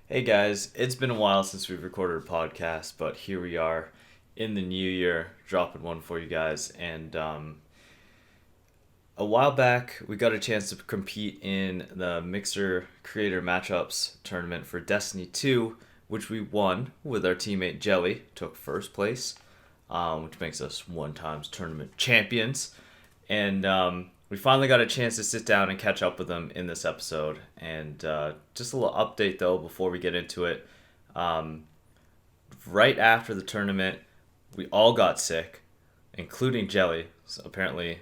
Hey guys, it's been a while since we've recorded a podcast, but here we are in the new year, dropping one for you guys. And a while back, we got a chance to compete in the Mixer Creator Matchups tournament for Destiny 2, which we won with our teammate Jyelly, took first place, which makes us one times tournament champions. And we finally got a chance to sit down and catch up with them in this episode. And just a little update though before we get into it. Right after the tournament, we all got sick, including Jyelly. So apparently,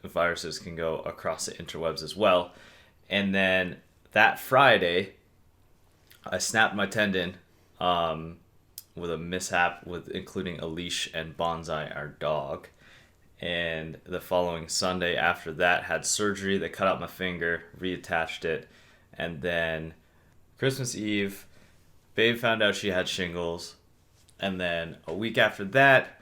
viruses can go across the interwebs as well. And then that Friday, I snapped my tendon with a mishap with including a leash and Bonsai, our dog. And the following Sunday after that, had surgery. They cut out my finger, reattached it, and then Christmas Eve, Babe found out she had shingles, and then a week after that,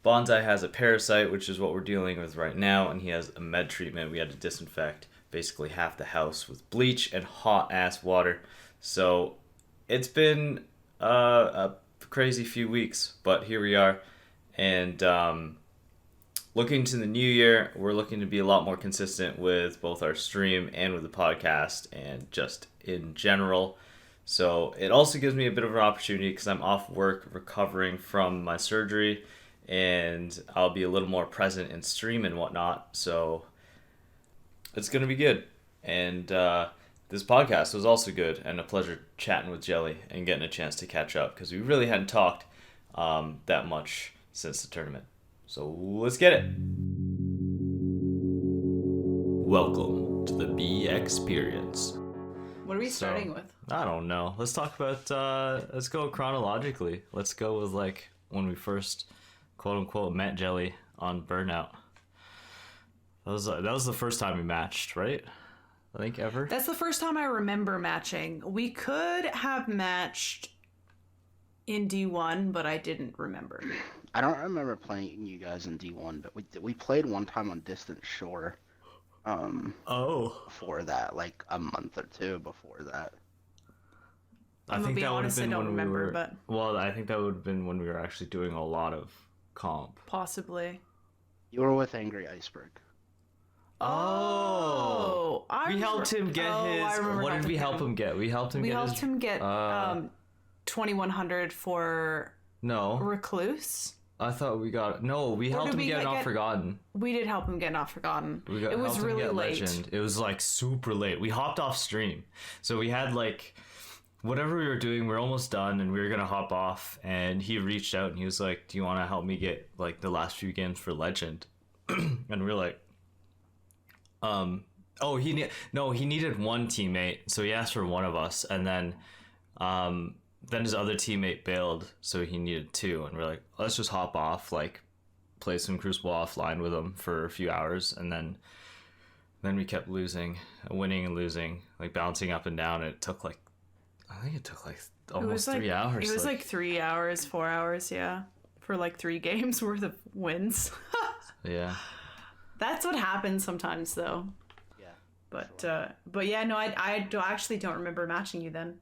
Bonsai has a parasite, which is what we're dealing with right now, and he has a med treatment. We had to disinfect basically half the house with bleach and hot ass water. So it's been a crazy few weeks, but here we are, and looking to the new year, we're looking to be a lot more consistent with both our stream and with the podcast and just in general. So it also gives me a bit of an opportunity because I'm off work recovering from my surgery, and I'll be a little more present in stream and whatnot. So it's going to be good. And this podcast was also good, and a pleasure chatting with Jyelly and getting a chance to catch up because we really hadn't talked that much since the tournament. So let's get it. Welcome to the BxPerience. What are we starting with? I don't know. Let's talk about, let's go chronologically. Let's go with like when we first quote unquote met Jyelly on Burnout. That was the first time we matched, right? I think ever. That's the first time I remember matching. We could have matched in D1, but I didn't remember. I don't remember playing you guys in D1, but we played one time on Distant Shore. Before that, like a month or two before that. I think that would have been when we were. But... Well, I think that would have been when we were actually doing a lot of comp. Possibly. You were with Angry Iceberg. Oh, we helped him get his. What did we help him get? We helped him get 2100 for Recluse. I thought we got we helped him get Not Forgotten. We did help him get Not Forgotten. It was really late. Legend. It was like super late. We hopped off stream, so we had like whatever we were doing. We were almost done, and we were gonna hop off. And he reached out and he was like, "Do you want to help me get like the last few games for Legend?" And we were like, he needed one teammate, so he asked for one of us, and then his other teammate bailed, so he needed two, and we're like, let's just hop off, like play some Crucible offline with him for a few hours, and then we kept winning and losing, like bouncing up and down. It took like almost 3 hours. It was like 3 hours, 4 hours, yeah, for like 3 games worth of wins. Yeah. That's what happens sometimes, though. Yeah. But yeah, no, I actually don't remember matching you then.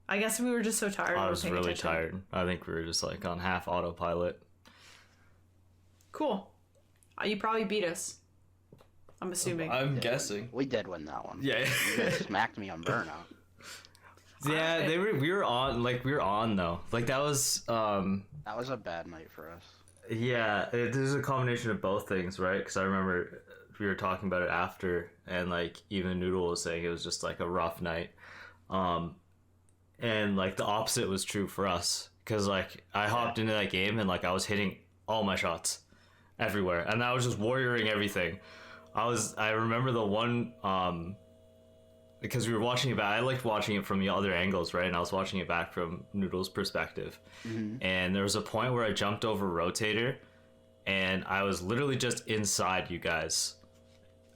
I guess we were just so tired. I was really tired. I think we were just like on half autopilot. Cool. You probably beat us. I'm assuming. I'm guessing. We did win that one. Yeah. You guys smacked me on Burnout. Yeah, we were on though. Like that was That was a bad night for us. Yeah, there's a combination of both things, right? Because I remember we were talking about it after, and like even Noodle was saying it was just like a rough night. And like the opposite was true for us, because like I hopped into that game and like I was hitting all my shots everywhere, and I was just warrioring everything. I remember the one because we were watching it back. I liked watching it from the other angles, right? And I was watching it back from Noodle's perspective. Mm-hmm. And there was a point where I jumped over Rotator, and I was literally just inside you guys.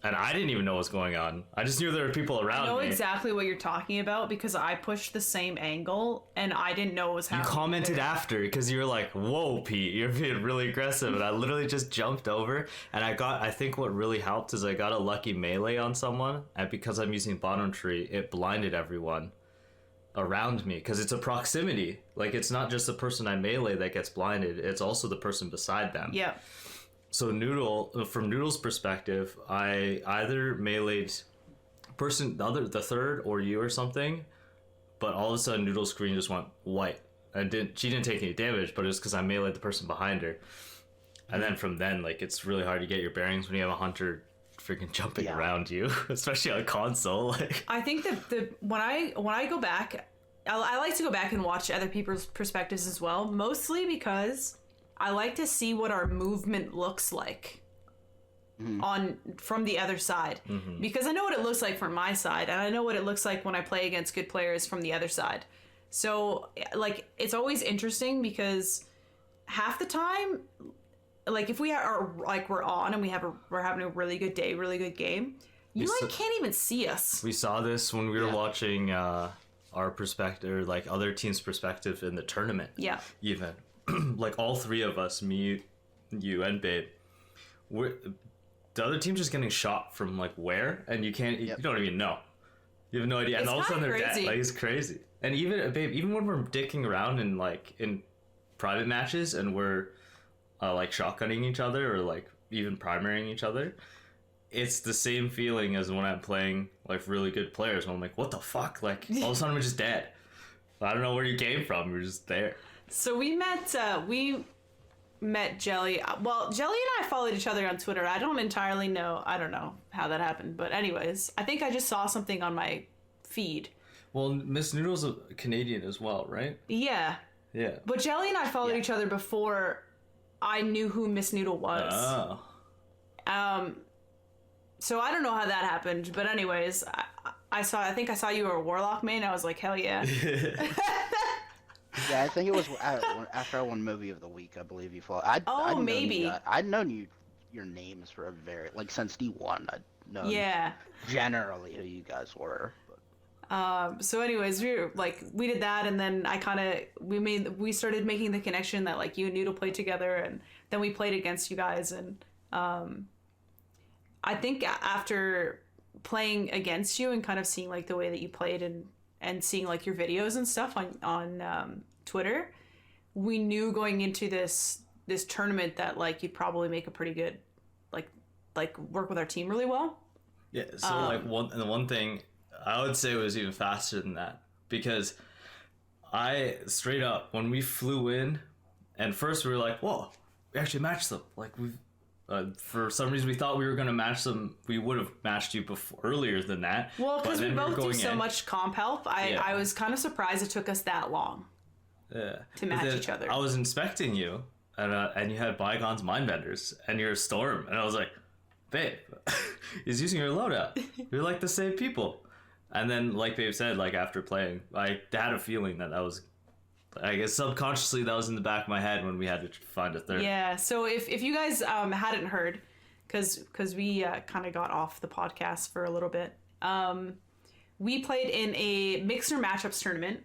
And I didn't even know what was going on. I just knew there were people around me. I know exactly what you're talking about because I pushed the same angle and I didn't know what was happening. You commented after because you were like, "Whoa, Pete, you're being really aggressive." And I literally just jumped over, and I think what really helped is I got a lucky melee on someone, and because I'm using bottom tree, it blinded everyone. around me because it's a proximity. Like, it's not just the person I melee that gets blinded, it's also the person beside them. Yeah. So from Noodle's perspective, I either meleeed the third or you or something, but all of a sudden Noodle's screen just went white. And she didn't take any damage, but it was because I meleeed the person behind her. And then from then, like, it's really hard to get your bearings when you have a hunter freaking jumping around you, especially on console. Like, I think that when I go back, I like to go back and watch other people's perspectives as well, mostly because I like to see what our movement looks like from the other side, because I know what it looks like from my side, and I know what it looks like when I play against good players from the other side. So, like, it's always interesting because half the time, like, if we are like we're on and we're having a really good day, really good game, you can't even see us. We saw this when we were watching our perspective, like other teams' perspective in the tournament. Yeah. Even like all three of us, me, you, and Babe, the other team's just getting shot from like where, and you don't even know. You have no idea, and all of a sudden they're dead. Like, it's crazy. And even Babe, even when we're dicking around in private matches and we're like shotgunning each other or like even primarying each other, it's the same feeling as when I'm playing like really good players. When I'm like, what the fuck? Like, all of a sudden we're just dead. I don't know where you came from. We're just there. So we met Jyelly. Well, Jyelly and I followed each other on Twitter. I don't entirely know. I don't know how that happened. But anyways, I think I just saw something on my feed. Well, Miss Noodle's a Canadian as well, right? Yeah. Yeah. But Jyelly and I followed each other before I knew who Miss Noodle was. Oh. So I don't know how that happened. But anyways, I think I saw you were a Warlock main. I was like, hell yeah. Yeah, I think it was after I won Movie of the Week, I believe you followed. Maybe. I'd known your names for a very, like, since D1. I'd known generally who you guys were. But. So anyways, we did that, and then we started making the connection that like you and Noodle played together, and then we played against you guys, and I think after playing against you and kind of seeing like the way that you played and seeing like your videos and stuff on Twitter, we knew going into this tournament that like you'd probably make a pretty good like work with our team really well. Yeah. So one thing I would say was even faster than that, because I straight up, when we flew in, and first we were like, whoa, we actually matched them. Like, we've for some reason we thought we were going to match them. We would have matched you earlier than that. Well, because we both do so much comp help, I was kind of surprised it took us that long to match each other. I was inspecting you, and you had Bygone's Mindbenders, and you're a Storm, and I was like, babe, he's using your loadout. We're like the same people. And then, like Babe said, like after playing, I had a feeling that was, I guess subconsciously that was in the back of my head when we had to find a third. Yeah, so if you guys hadn't heard, because we kind of got off the podcast for a little bit, we played in a Mixer Matchups tournament.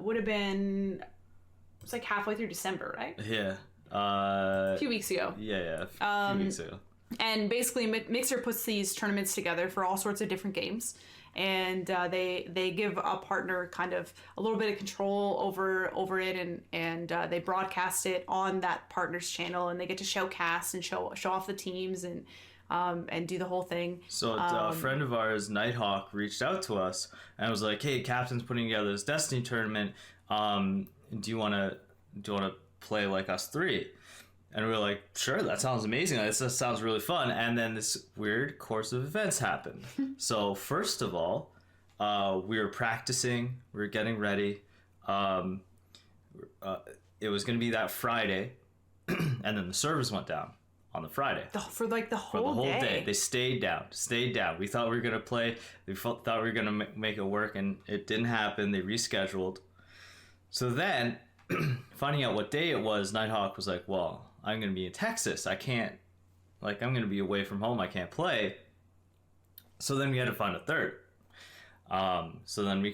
Would have been, it was like halfway through December, right? Yeah. A few weeks ago. Yeah, a few weeks ago. And basically, Mixer puts these tournaments together for all sorts of different games. And they give a partner kind of a little bit of control over it, and they broadcast it on that partner's channel, and they get to showcast and show off the teams and do the whole thing. So a friend of ours, Nighthawk, reached out to us and was like, "Hey, Captain's putting together this Destiny tournament. Do you want to play like us three?" And we were like, sure, that sounds amazing. That sounds really fun. And then this weird course of events happened. So first of all, we were practicing. We were getting ready. It was going to be that Friday. And then the servers went down on the Friday. For the whole day. They stayed down. We thought we were going to play. We thought we were going to make it work. And it didn't happen. They rescheduled. So then, finding out what day it was, Nighthawk was like, well, I'm going to be in Texas. I can't, I'm going to be away from home. I can't play. So then we had to find a third. So then we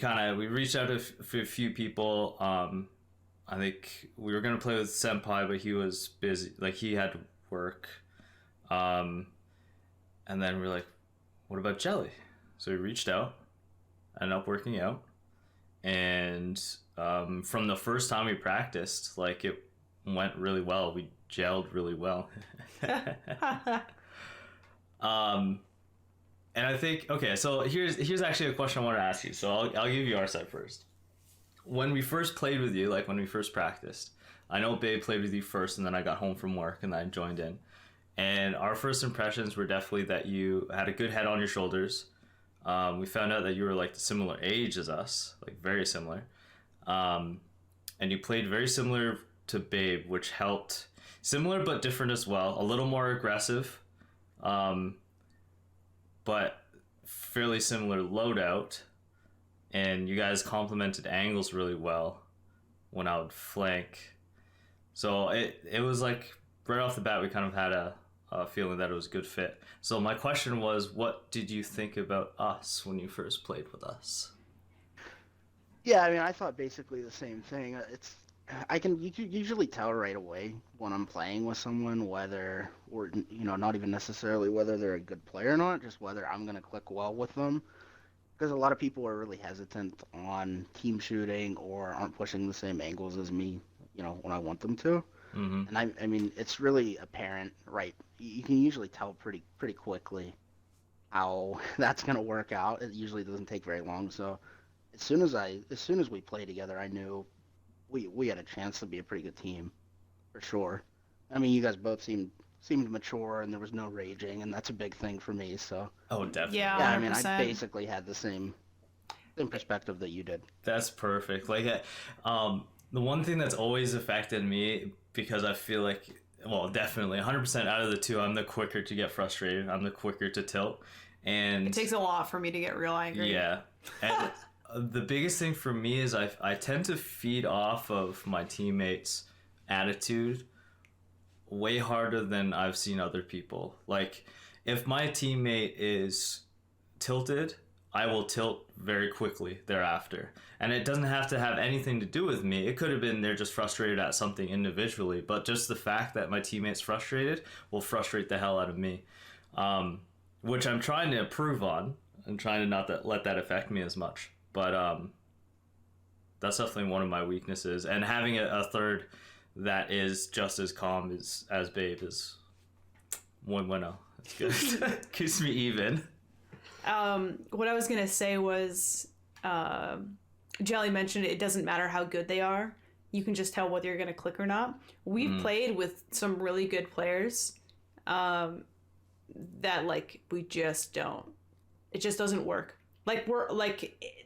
reached out to a few people. I think we were going to play with Senpai, but he was busy. Like, he had to work. And then we were like, what about Jyelly? So we reached out, ended up working out. and from the first time we practiced, like it went really well. We gelled really well. And I think, okay, so here's actually a question I want to ask you. So I'll give you our side first. When we first played with you, like when we first practiced, I know Babe played with you first, and then I got home from work and then I joined in. And our first impressions were definitely that you had a good head on your shoulders. We found out that you were like the similar age as us, like very similar. And you played very similar to Babe, which helped. Similar but different as well. A little more aggressive, but fairly similar loadout. And you guys complemented angles really well when I would flank. So it was like right off the bat we kind of had a feeling that it was a good fit. So my question was, what did you think about us when you first played with us? Yeah, I mean, I thought basically the same thing. You can usually tell right away when I'm playing with someone whether, or not even necessarily whether they're a good player or not, just whether I'm gonna click well with them. Because a lot of people are really hesitant on team shooting or aren't pushing the same angles as me, when I want them to. Mm-hmm. And I mean, it's really apparent, right? You can usually tell pretty quickly how that's gonna work out. It usually doesn't take very long. So as soon as we play together, I knew we had a chance to be a pretty good team, for sure. I mean, you guys both seemed mature, and there was no raging, and that's a big thing for me. So Oh, definitely. Yeah, yeah, I mean, 100%. I basically had the same perspective that you did. That's perfect. Like, the one thing that's always affected me, because I feel like, well, definitely 100% out of the two, I'm the quicker to get frustrated. I'm the quicker to tilt. And It takes a lot for me to get real angry. yeah. And the biggest thing for me is I tend to feed off of my teammates' attitude way harder than I've seen other people. Like, if my teammate is tilted, I will tilt very quickly thereafter. And it doesn't have to have anything to do with me. It could have been they're just frustrated at something individually, but just the fact that my teammate's frustrated will frustrate the hell out of me, which I'm trying to improve on. I'm trying to not let that affect me as much. But that's definitely one of my weaknesses. And having a third that is just as calm as Babe is one winnow. That's good. Keeps me even. What I was gonna say was, Jyelly mentioned it doesn't matter how good they are. You can just tell whether you're gonna click or not. We've played with some really good players, that like we just don't. It just doesn't work. Like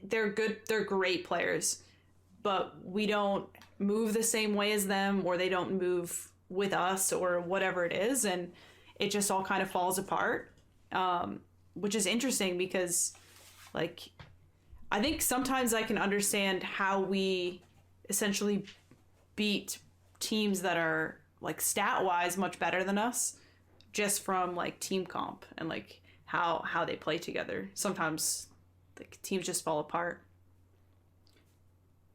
they're good, they're great players, but we don't move the same way as them, or they don't move with us, or whatever it is, and it just all kind of falls apart. Which is interesting because, like, I think sometimes I can understand how we essentially beat teams that are, like, stat-wise much better than us, just from, like, team comp and, like, how they play together. Sometimes, like, teams just fall apart.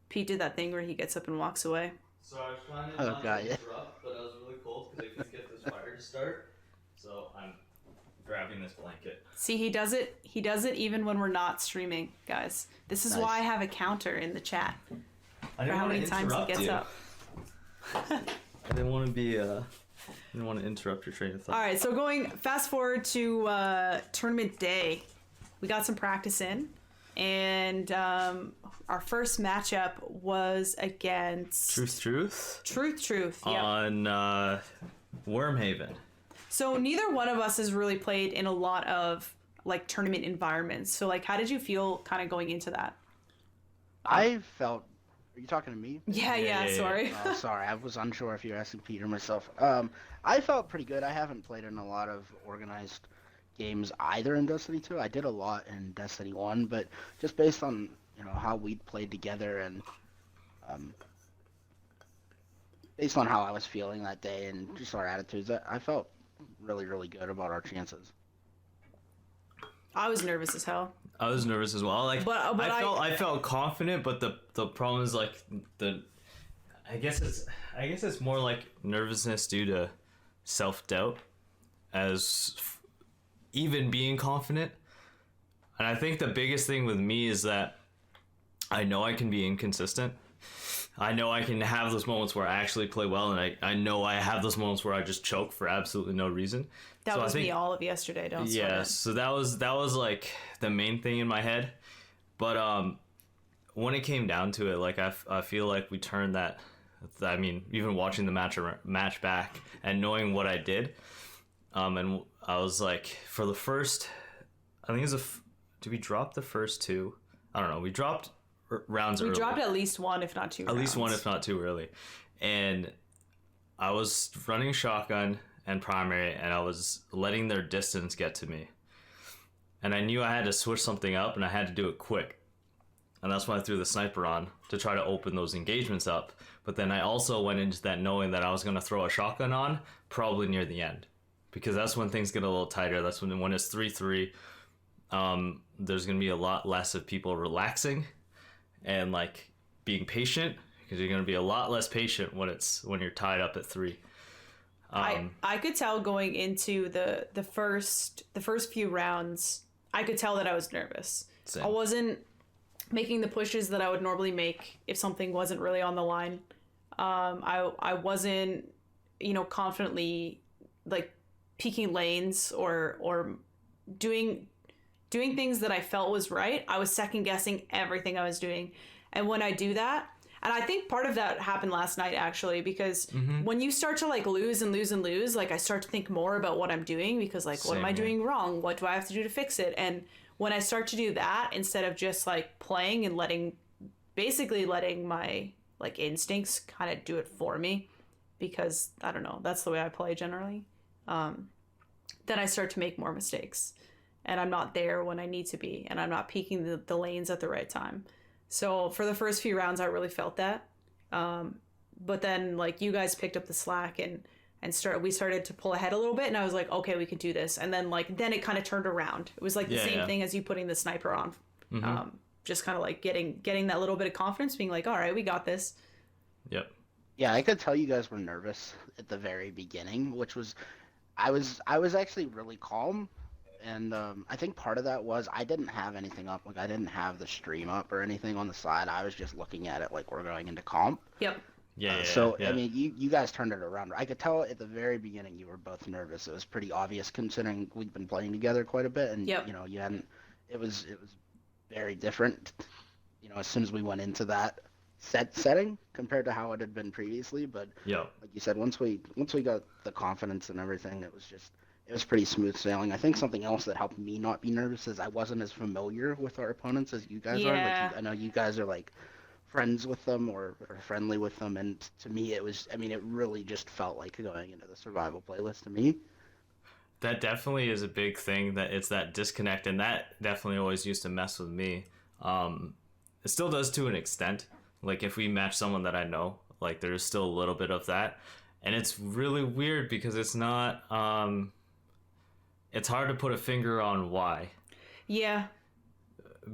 Pete did that thing where he gets up and walks away. So I was trying to not interrupt, but I was really cold because I couldn't get this fire to start. So I'm grabbing this blanket. See, he does it even when we're not streaming, guys. This is why I have a counter in the chat I for how many times he gets up. I didn't want to be didn't want to interrupt your train of thought. All right, so going fast forward to tournament day, we got some practice in, and our first matchup was against Truth. Yeah. On Wormhaven. So neither one of us has really played in a lot of like tournament environments. So like, how did you feel kind of going into that? I felt. Are you talking to me? Yeah. Sorry. Oh, sorry. I was unsure if you were asking Pete or myself. I felt pretty good. I haven't played in a lot of organized games either in Destiny 2. I did a lot in Destiny 1, but just based on how we'd played together and based on how I was feeling that day and just our attitudes, I felt really, really good about our chances. I was nervous as hell. I was nervous as well. Like, but I felt confident, but the problem is like I guess it's more like nervousness due to self-doubt as even being confident. And I think the biggest thing with me is that I know I can be inconsistent. I know I can have those moments where I actually play well, and I know I have those moments where I just choke for absolutely no reason. That So was I think, me all of yesterday. Don't sweat yeah, it. so that was like the main thing in my head. But when it came down to it, like I feel like we turned that. I mean, even watching the match back and knowing what I did, and I was like, for the first, I think it was did we drop the first two? I don't know. We dropped rounds We early. dropped at least one, if not two. At least one, if not two, early. And I was running shotgun and primary, and I was letting their distance get to me. And I knew I had to switch something up, and I had to do it quick. And that's when I threw the sniper on to try to open those engagements up. But then I also went into that knowing that I was going to throw a shotgun on probably near the end. Because that's when things get a little tighter. That's when it's 3-3. There's going to be a lot less of people relaxing and like being patient, because you're going to be a lot less patient when you're tied up at 3. I could tell going into the first few rounds, I could tell that I was nervous. Same. I wasn't making the pushes that I would normally make if something wasn't really on the line. I wasn't, confidently like peeking lanes or doing things that I felt was right. I was second guessing everything I was doing. And when I do that, and I think part of that happened last night actually, because when you start to like lose and lose and lose, like I start to think more about what I'm doing, because like, what am I doing wrong? What do I have to do to fix it? And when I start to do that, instead of just like playing and letting my like instincts kind of do it for me, because I don't know, that's the way I play generally. Then I start to make more mistakes, and I'm not there when I need to be, and I'm not peeking the lanes at the right time. So for the first few rounds, I really felt that. But then like you guys picked up the slack and we started to pull ahead a little bit, and I was like, okay, we can do this. And then then it kind of turned around. It was like the same thing as you putting the sniper on. Just kind of like getting that little bit of confidence, being like, all right, we got this. Yep. Yeah, I could tell you guys were nervous at the very beginning, which was, I was actually really calm, and I think part of that was I didn't have anything up, like I didn't have the stream up or anything on the side. I was just looking at it like we're going into comp. Yep. Yeah. I mean, you guys turned it around. I could tell at the very beginning you were both nervous. It was pretty obvious considering we'd been playing together quite a bit, and Yep. you hadn't. It was very different. As soon as we went into that setting compared to how it had been previously. But Yep. like you said, once we got the confidence and everything, it was pretty smooth sailing. I think something else that helped me not be nervous is I wasn't as familiar with our opponents as you guys are. Yeah. Like, I know you guys are like friends with them or friendly with them, and to me it really just felt like going into the survival playlist to me. That definitely is a big thing, that it's that disconnect, and that definitely always used to mess with me. It still does to an extent. Like if we match someone that I know, like there's still a little bit of that, and it's really weird because it's not it's hard to put a finger on why, Yeah.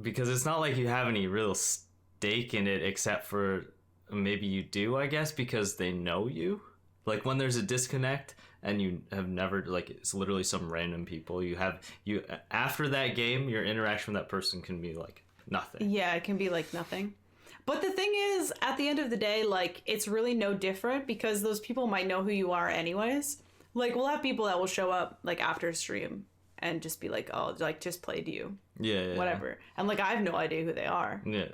because it's not like you have any real stake in it, except for maybe you do, I guess, because they know you. Like when there's a disconnect and you have never, like, it's literally some random people you after that game, your interaction with that person can be like nothing. Yeah, it can be like nothing. But the thing is, at the end of the day, like, it's really no different, because those people might know who you are anyways. Like, we'll have people that will show up, like, after stream and just be like, oh, like, just played you. Yeah. Whatever. And, like, I have no idea who they are. Yeah.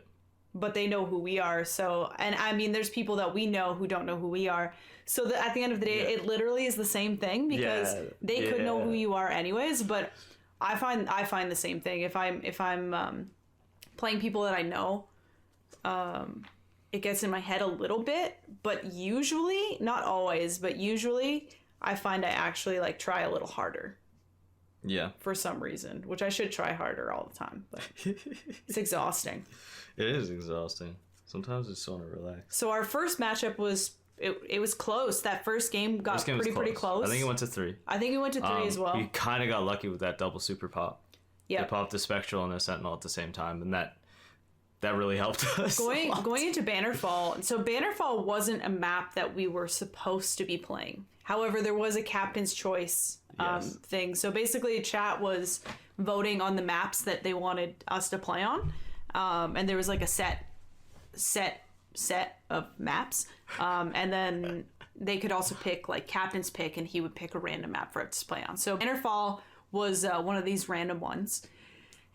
But they know who we are. So, and I mean, there's people that we know who don't know who we are. So that at the end of the day, it literally is the same thing, because they could know who you are anyways. But I find the same thing. If I'm playing people that I know, it gets in my head a little bit, but usually, not always, but usually I find I actually like try a little harder. Yeah. For some reason, which I should try harder all the time, but it's exhausting. It is exhausting. Sometimes I just want to relax. So our first matchup was it was close. That first game got pretty close. I think it went to 3. I think it went to 3 as well. We kind of got lucky with that double super pop. Yeah. They popped the Spectral and the Sentinel at the same time, and that really helped us. Going into Bannerfall. So Bannerfall wasn't a map that we were supposed to be playing. However, there was a captain's choice thing. So basically, chat was voting on the maps that they wanted us to play on, and there was like a set set of maps, and then they could also pick like captain's pick, and he would pick a random map for us to play on. So Bannerfall was one of these random ones,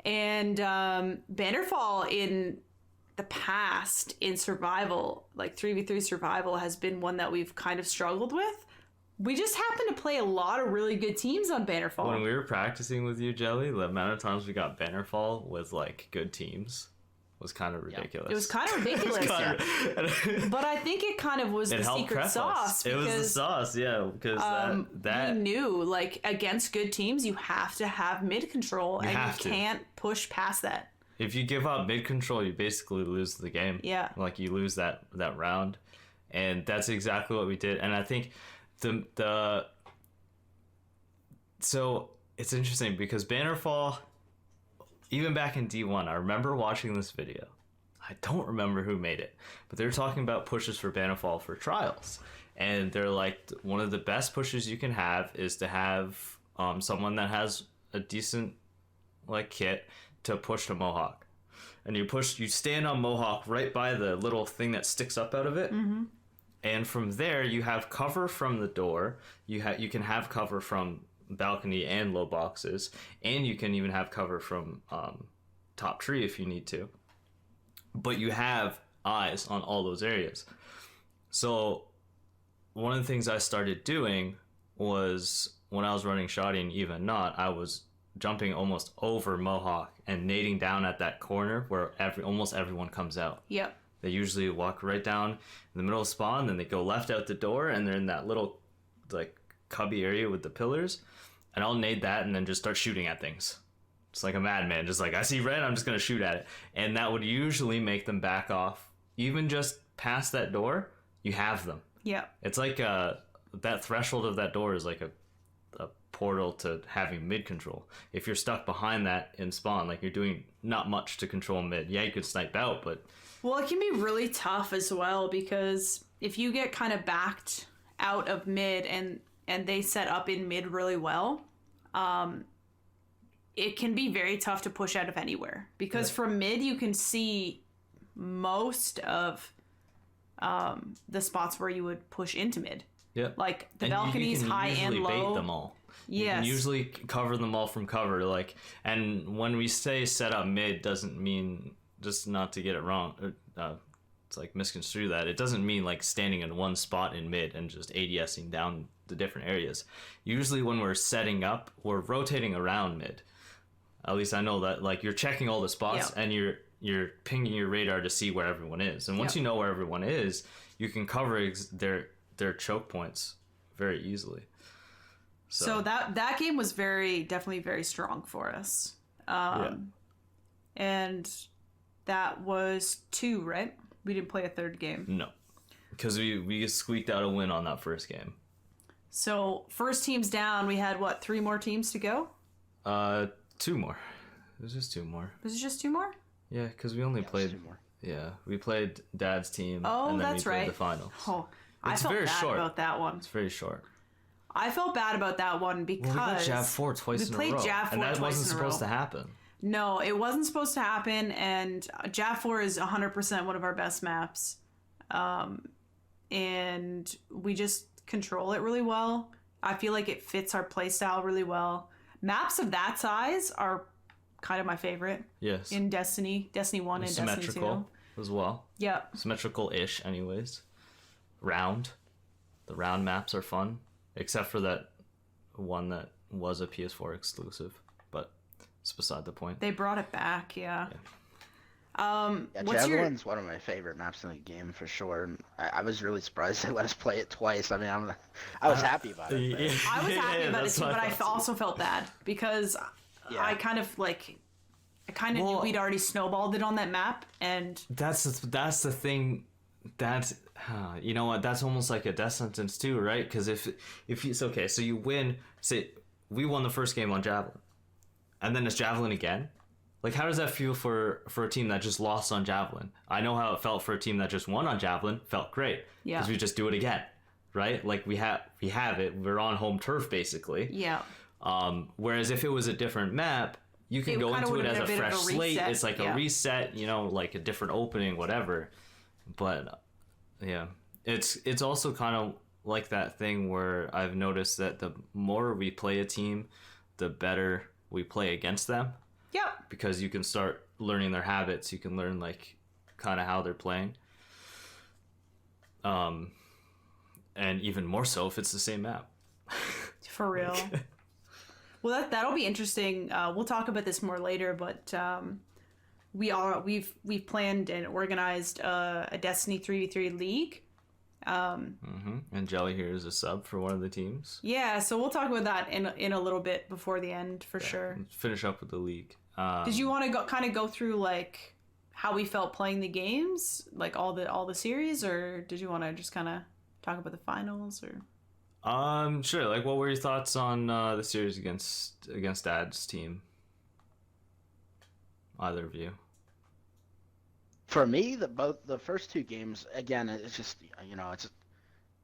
and Bannerfall in the past in survival, like 3v3 survival, has been one that we've kind of struggled with. We just happen to play a lot of really good teams on Bannerfall. When we were practicing with you, Jyelly, the amount of times we got Bannerfall with like good teams was kind of ridiculous. It was kind of ridiculous, but I think it kind of was the secret sauce. It was the sauce, yeah, because that we knew, like, against good teams, you have to have mid control, and you can't push past that. If you give up mid control, you basically lose the game. Yeah, like you lose that round, and that's exactly what we did. And I think so it's interesting because Bannerfall, even back in D1, I remember watching this video. I don't remember who made it, but they're talking about pushes for Bannerfall for trials. And they're like, one of the best pushes you can have is to have someone that has a decent like kit to push to Mohawk. And you stand on Mohawk right by the little thing that sticks up out of it. Mm-hmm. And from there, you have cover from the door. You can have cover from balcony and low boxes, and you can even have cover from top tree if you need to, but you have eyes on all those areas. So one of the things I started doing was, when I was running shoddy and even not, I was jumping almost over Mohawk and nading down at that corner where almost everyone comes out. Yep. They usually walk right down in the middle of spawn, then they go left out the door, and they're in that little like cubby area with the pillars, and I'll nade that and then just start shooting at things. It's like a madman, just like, I see red, I'm just going to shoot at it. And that would usually make them back off. Even just past that door, you have them. Yeah. It's like that threshold of that door is like a portal to having mid control. If you're stuck behind that in spawn, like you're doing not much to control mid. Yeah, you could snipe out, but... Well, it can be really tough as well, because if you get kind of backed out of mid and they set up in mid really well, it can be very tough to push out of anywhere, because from mid you can see most of the spots where you would push into mid. Yeah, like the balconies, high and low. Bait them all. Yes. You can usually cover them all from cover. Like, and when we say set up mid, doesn't mean, just not to get it wrong, it's like misconstrue that. It doesn't mean like standing in one spot in mid and just ADSing down the different areas. Usually when we're setting up, we're rotating around mid. At least I know that, like, you're checking all the spots, and you're pinging your radar to see where everyone is. And once you know where everyone is, you can cover their choke points very easily. So that game was definitely very strong for us. And that was 2, right? We didn't play a third game. No, because we squeaked out a win on that first game. So first team's down. We had 3 more teams to go? 2 more. It was just 2 more. Was it just 2 more? Yeah, because we only played 2 more. Yeah, we played Dad's team. Oh, and then that's we played right. the finals. Oh, It's I felt very bad short. about that one. It's very short. I felt bad about that one because we got Jav 4 twice in a row. We played Jav 4 and that twice wasn't in a row. supposed to happen. No, it wasn't supposed to happen, and Jav 4 is 100% one of our best maps. And we just control it really well. I feel like it fits our playstyle really well. Maps of that size are kind of my favorite. Yes. In Destiny 1 and Destiny 2. Symmetrical as well. Yep. Symmetrical-ish anyways. Round. The round maps are fun. Except for that one that was a PS4 exclusive. But it's beside the point. They brought it back, yeah. Javelin's one of my favorite maps in the game for sure. I was really surprised they let us play it twice. I mean, I was happy about it. Yeah. I was happy about it too, but I thought. also felt bad because I kind of knew we'd already snowballed it on that map, and that's the thing. That's you know what? That's almost like a death sentence too, right? Because if it's okay, so you win. Say we won the first game on Javelin, and then it's Javelin again. Like, how does that feel for a team that just lost on Javelin? I know how it felt for a team that just won on Javelin. Felt great. Yeah. Because we just do it again, right? Like, we have it. We're on home turf, basically. Yeah. Whereas if it was a different map, you can go into it as a fresh slate. It's like a reset, like a different opening, whatever. But yeah, it's also kind of like that thing where I've noticed that the more we play a team, the better we play against them, Yep. because you can start learning their habits. You can learn like kind of how they're playing. And even more so if it's the same map. For real. Well, that'll be interesting. We'll talk about this more later, but we've planned and organized a Destiny 3v3 league. And Jyelly here is a sub for one of the teams. Yeah, so we'll talk about that in a little bit before the end for sure. Let's finish up with the league. Did you want to go through like how we felt playing the games, like all the series, or did you want to just kind of talk about the finals or? Sure. Like, what were your thoughts on the series against Dad's team? Either of you. For me, the first two games, again, it's just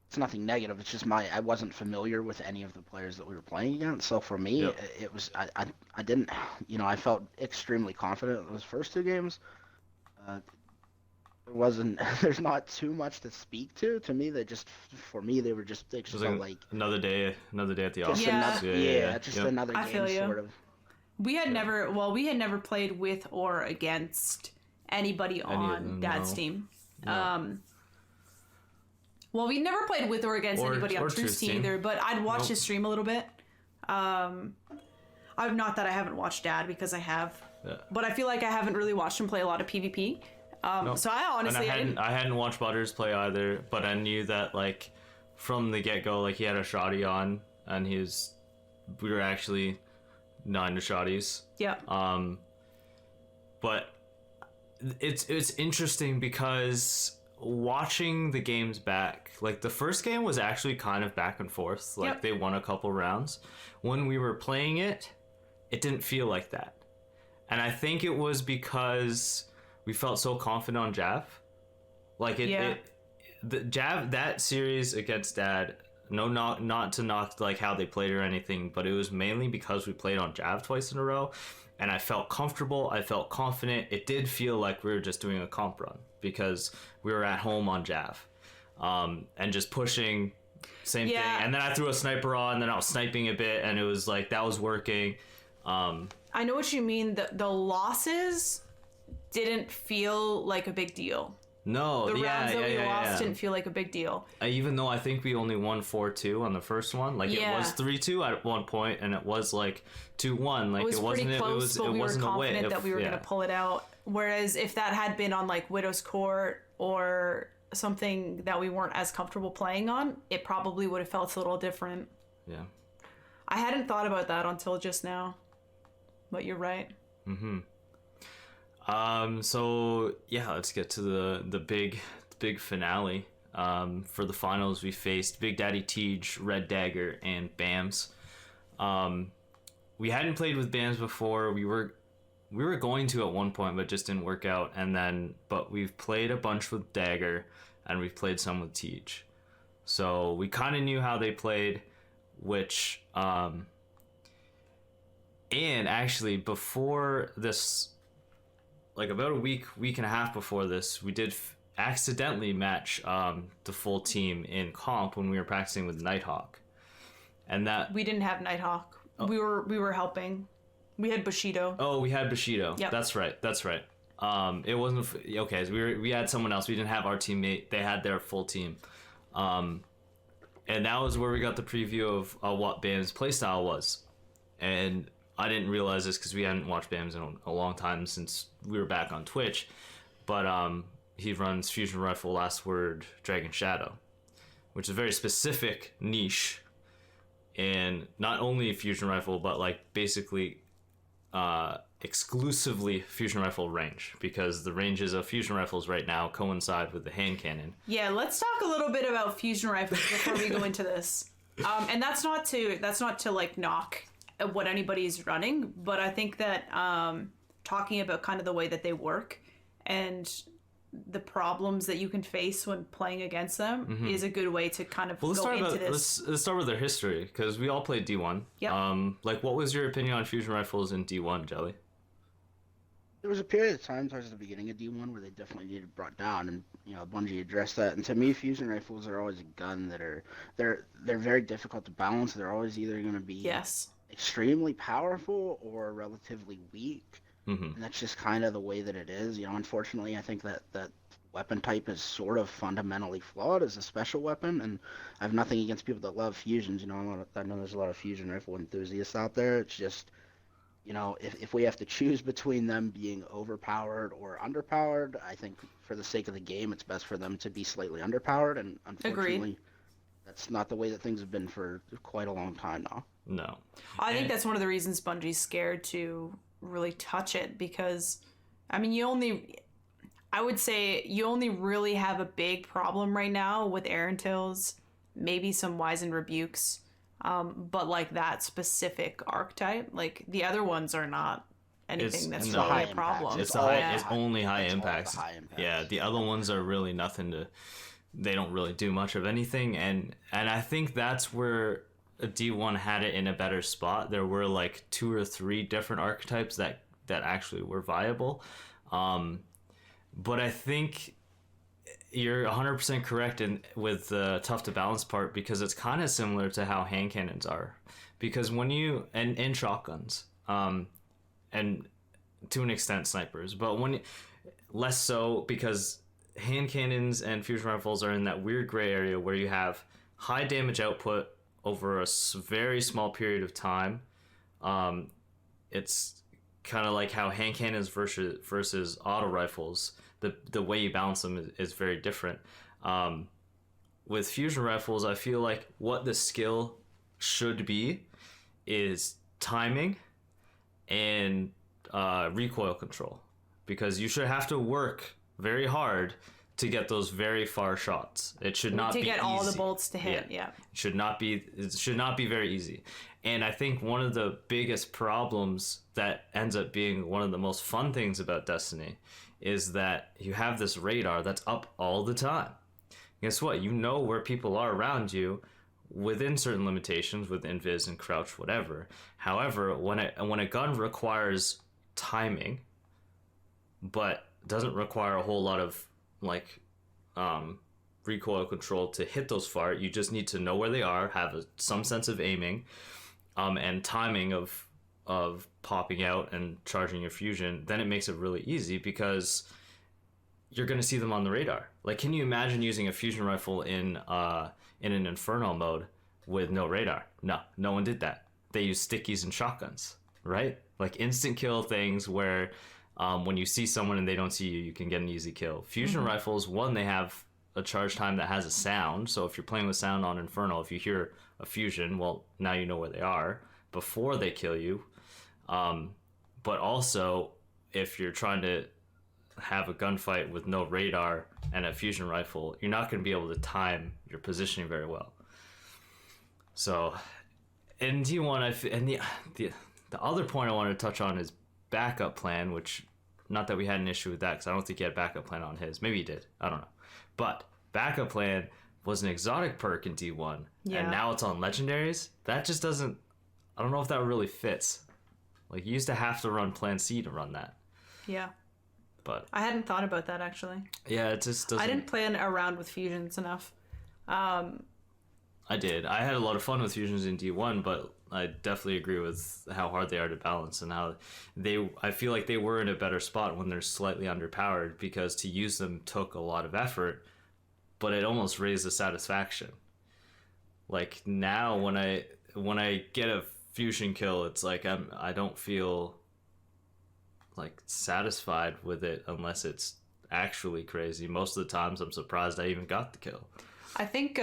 it's nothing negative. It's just I wasn't familiar with any of the players that we were playing against. So for me, Yep. it was I didn't I felt extremely confident in those first two games. There's not too much to speak to. To me, they just It was felt like another day at the just office. Yeah. another I feel game you. sort of. We had never played with or against anybody on Dad's no. team. No. Well, we never played with or against Or anybody on Truth's Truth's team team. either, but I'd watch Nope. his stream a little bit. I'm not that I haven't watched Dad, because I have, Yeah. but I feel like I haven't really watched him play a lot of PvP. Nope. So I honestly, and I hadn't watched Butters play either, but I knew that like from the get go, like he had a shoddy on, and we were actually 9 to shotties. yeah, But it's interesting because watching the games back, like the first game was actually kind of back and forth. Like Yep. they won a couple rounds. When we were playing it didn't feel like that. And I think it was because we felt so confident on Jav. Like the Jav, that series against Dad, not to knock like how they played or anything, but it was mainly because we played on Jav twice in a row, and I felt comfortable, I felt confident. It did feel like we were just doing a comp run because we were at home on Jav, and just pushing, same thing. And then I threw a sniper on, and then I was sniping a bit, and it was like that was working. I know what you mean. The losses didn't feel like a big deal. No, The rounds that we lost yeah. didn't feel like a big deal. Even though I think we only won 4-2 on the first one, like Yeah. it was 3-2 at one point, and it was like 2-1. Like It was wasn't pretty close, it was but it we were wasn't a way. confident that we were going to pull it out. Whereas if that had been on like Widow's Court or something that we weren't as comfortable playing on, it probably would have felt a little different. Yeah. I hadn't thought about that until just now, but you're right. So yeah, let's get to the big finale. For the finals, we faced Big Daddy Tej, Red Dagger, and Bams. We hadn't played with Bams before. We were going to at one point, but just didn't work out. But we've played a bunch with Dagger, and we've played some with Tej. So we kind of knew how they played, which and actually before this, like about a week and a half before this, we did accidentally match the full team in comp when we were practicing with Nighthawk, and that We didn't have Nighthawk. We were helping. We had Bushido. oh, we had Bushido. Yep. That's right. It wasn't okay. So we had someone else. We didn't have our teammate. They had their full team, and that was where we got the preview of what Bam's playstyle was, and I didn't realize this because we hadn't watched Bams in a long time since we were back on Twitch, but he runs Fusion Rifle, Last Word, Dragon Shadow, which is a very specific niche, and not only Fusion Rifle, but like basically exclusively Fusion Rifle range, because the ranges of Fusion Rifles right now coincide with the hand cannon. Yeah, let's talk a little bit about fusion rifles before we go into this. And that's not to like knock at what anybody's running, but I think that talking about kind of the way that they work and the problems that you can face when playing against them is a good way to kind of go into this. Let's start with their history, because we all played D1. Yep. Like, what was your opinion on Fusion Rifles in D1, Jyelly? There was a period of time towards the beginning of D1 where they definitely needed brought down, and Bungie addressed that. And to me, fusion rifles are always a gun that are they're very difficult to balance. They're always either going to be Yes. extremely powerful or relatively weak, Mm-hmm. and that's just kind of the way that it is. Unfortunately, I think that weapon type is sort of fundamentally flawed as a special weapon, and I have nothing against people that love fusions. I know there's a lot of fusion rifle enthusiasts out there. It's just if we have to choose between them being overpowered or underpowered, I think for the sake of the game, it's best for them to be slightly underpowered. And Agreed. unfortunately, that's not the way that things have been for quite a long time now. No. I think that's one of the reasons Bungie's scared to really touch it, because, I mean, I would say you only really have a big problem right now with Erentils, maybe some Wise and Rebukes, but like that specific archetype, like the other ones are not anything that's no, really high a problem. impacts. It's only high It's all the impacts. high impacts. Yeah, the other ones are really nothing to. They don't really do much of anything, and I think that's where D1 had it in a better spot. There were like 2 or 3 different archetypes that actually were viable, but I think you're 100% correct with the tough to balance part, because it's kind of similar to how hand cannons are, because when you and shotguns, and to an extent snipers, but less so, because hand cannons and fusion rifles are in that weird gray area where you have high damage output over a very small period of time. It's kind of like how hand cannons versus auto rifles, the way you balance them is very different. With fusion rifles, I feel like what the skill should be is timing and recoil control, because you should have to work very hard to get those very far shots. It should not be to get easy. all the bolts to hit. Yeah. It should not be very easy. And I think one of the biggest problems that ends up being one of the most fun things about Destiny is that you have this radar that's up all the time. Guess what? You know where people are around you within certain limitations, with invis and crouch, whatever. However, when a gun requires timing, but doesn't require a whole lot of recoil control to hit those far, you just need to know where they are, have some sense of aiming, and timing of popping out and charging your fusion. Then it makes it really easy, because you're going to see them on the radar. Like, can you imagine using a fusion rifle in an Inferno mode with no radar? No one did that. They used stickies and shotguns, right? Like instant kill things where when you see someone and they don't see you, you can get an easy kill. Fusion rifles, one, they have a charge time that has a sound. So if you're playing with sound on Inferno, if you hear a fusion, well, now you know where they are before they kill you. But also, if you're trying to have a gunfight with no radar and a fusion rifle, you're not going to be able to time your positioning very well. So, in D1, and the other point I wanted to touch on is backup plan, which, not that we had an issue with that, because I don't think he had backup plan on his. Maybe he did. I don't know. But backup plan was an exotic perk in D1, and now it's on legendaries. That just doesn't. I don't know if that really fits. Like, you used to have to run Plan C to run that. Yeah. But I hadn't thought about that, actually. yeah, it just doesn't. I didn't plan around with fusions enough. I did. I had a lot of fun with fusions in D1, but I definitely agree with how hard they are to balance, and how I feel like they were in a better spot when they're slightly underpowered, because to use them took a lot of effort, but it almost raised the satisfaction. Like, now when I get a fusion kill, it's like I don't feel like satisfied with it unless it's actually crazy. Most of the times I'm surprised I even got the kill. I think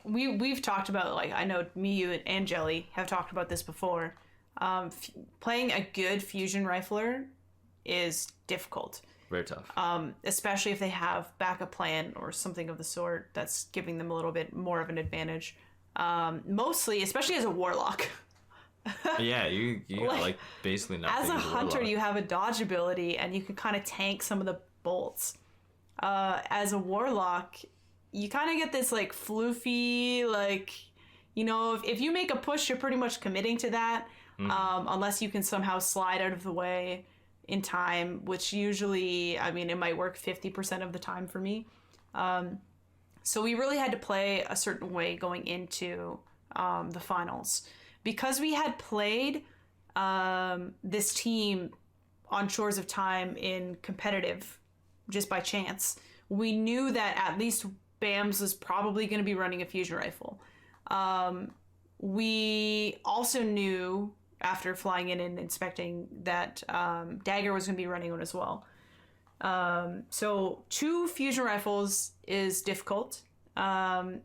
we've talked about, like, I know me, you, and Jyelly have talked about this before. Playing a good fusion rifler is difficult. Very tough. Especially if they have backup plan or something of the sort that's giving them a little bit more of an advantage. Mostly, especially as a warlock. Yeah, you got like basically nothing. As a hunter, warlock. you have a dodge ability, and you can kind of tank some of the bolts. As a warlock, you kind of get this like floofy, like, if you make a push, you're pretty much committing to that. unless you can somehow slide out of the way in time, which usually, I mean, it might work 50% of the time for me. So we really had to play a certain way going into the finals. Because we had played this team on Shores of Time in competitive just by chance, we knew that at least Bams was probably going to be running a fusion rifle. We also knew after flying in and inspecting that Dagger was going to be running one as well. So 2 fusion rifles is difficult. 2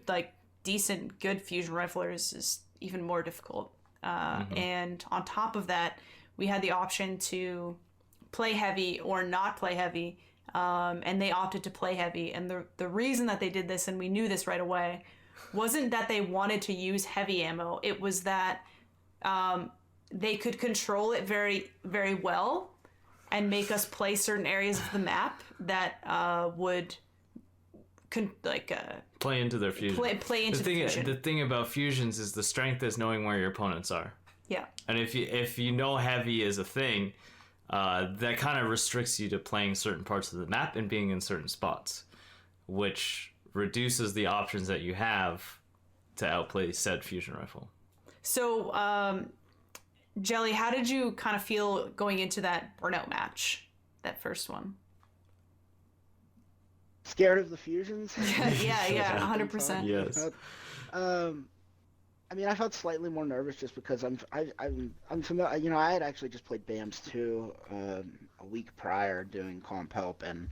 like decent, good fusion riflers is even more difficult. And on top of that, we had the option to play heavy or not play heavy. And they opted to play heavy. And the reason that they did this, and we knew this right away, wasn't that they wanted to use heavy ammo. It was that they could control it very, very well and make us play certain areas of the map that would play into their fusion. Play into the fusion. The thing about fusions is the strength is knowing where your opponents are. Yeah. And if you know heavy is a thing, that kind of restricts you to playing certain parts of the map and being in certain spots, which reduces the options that you have to outplay said fusion rifle. So, Jyelly, how did you kind of feel going into that burnout match, that first one? Scared of the fusions? yeah, 100%. Yes. I mean, I felt slightly more nervous just because I'm familiar. You know, I had actually just played BAMS 2 a week prior doing comp help, and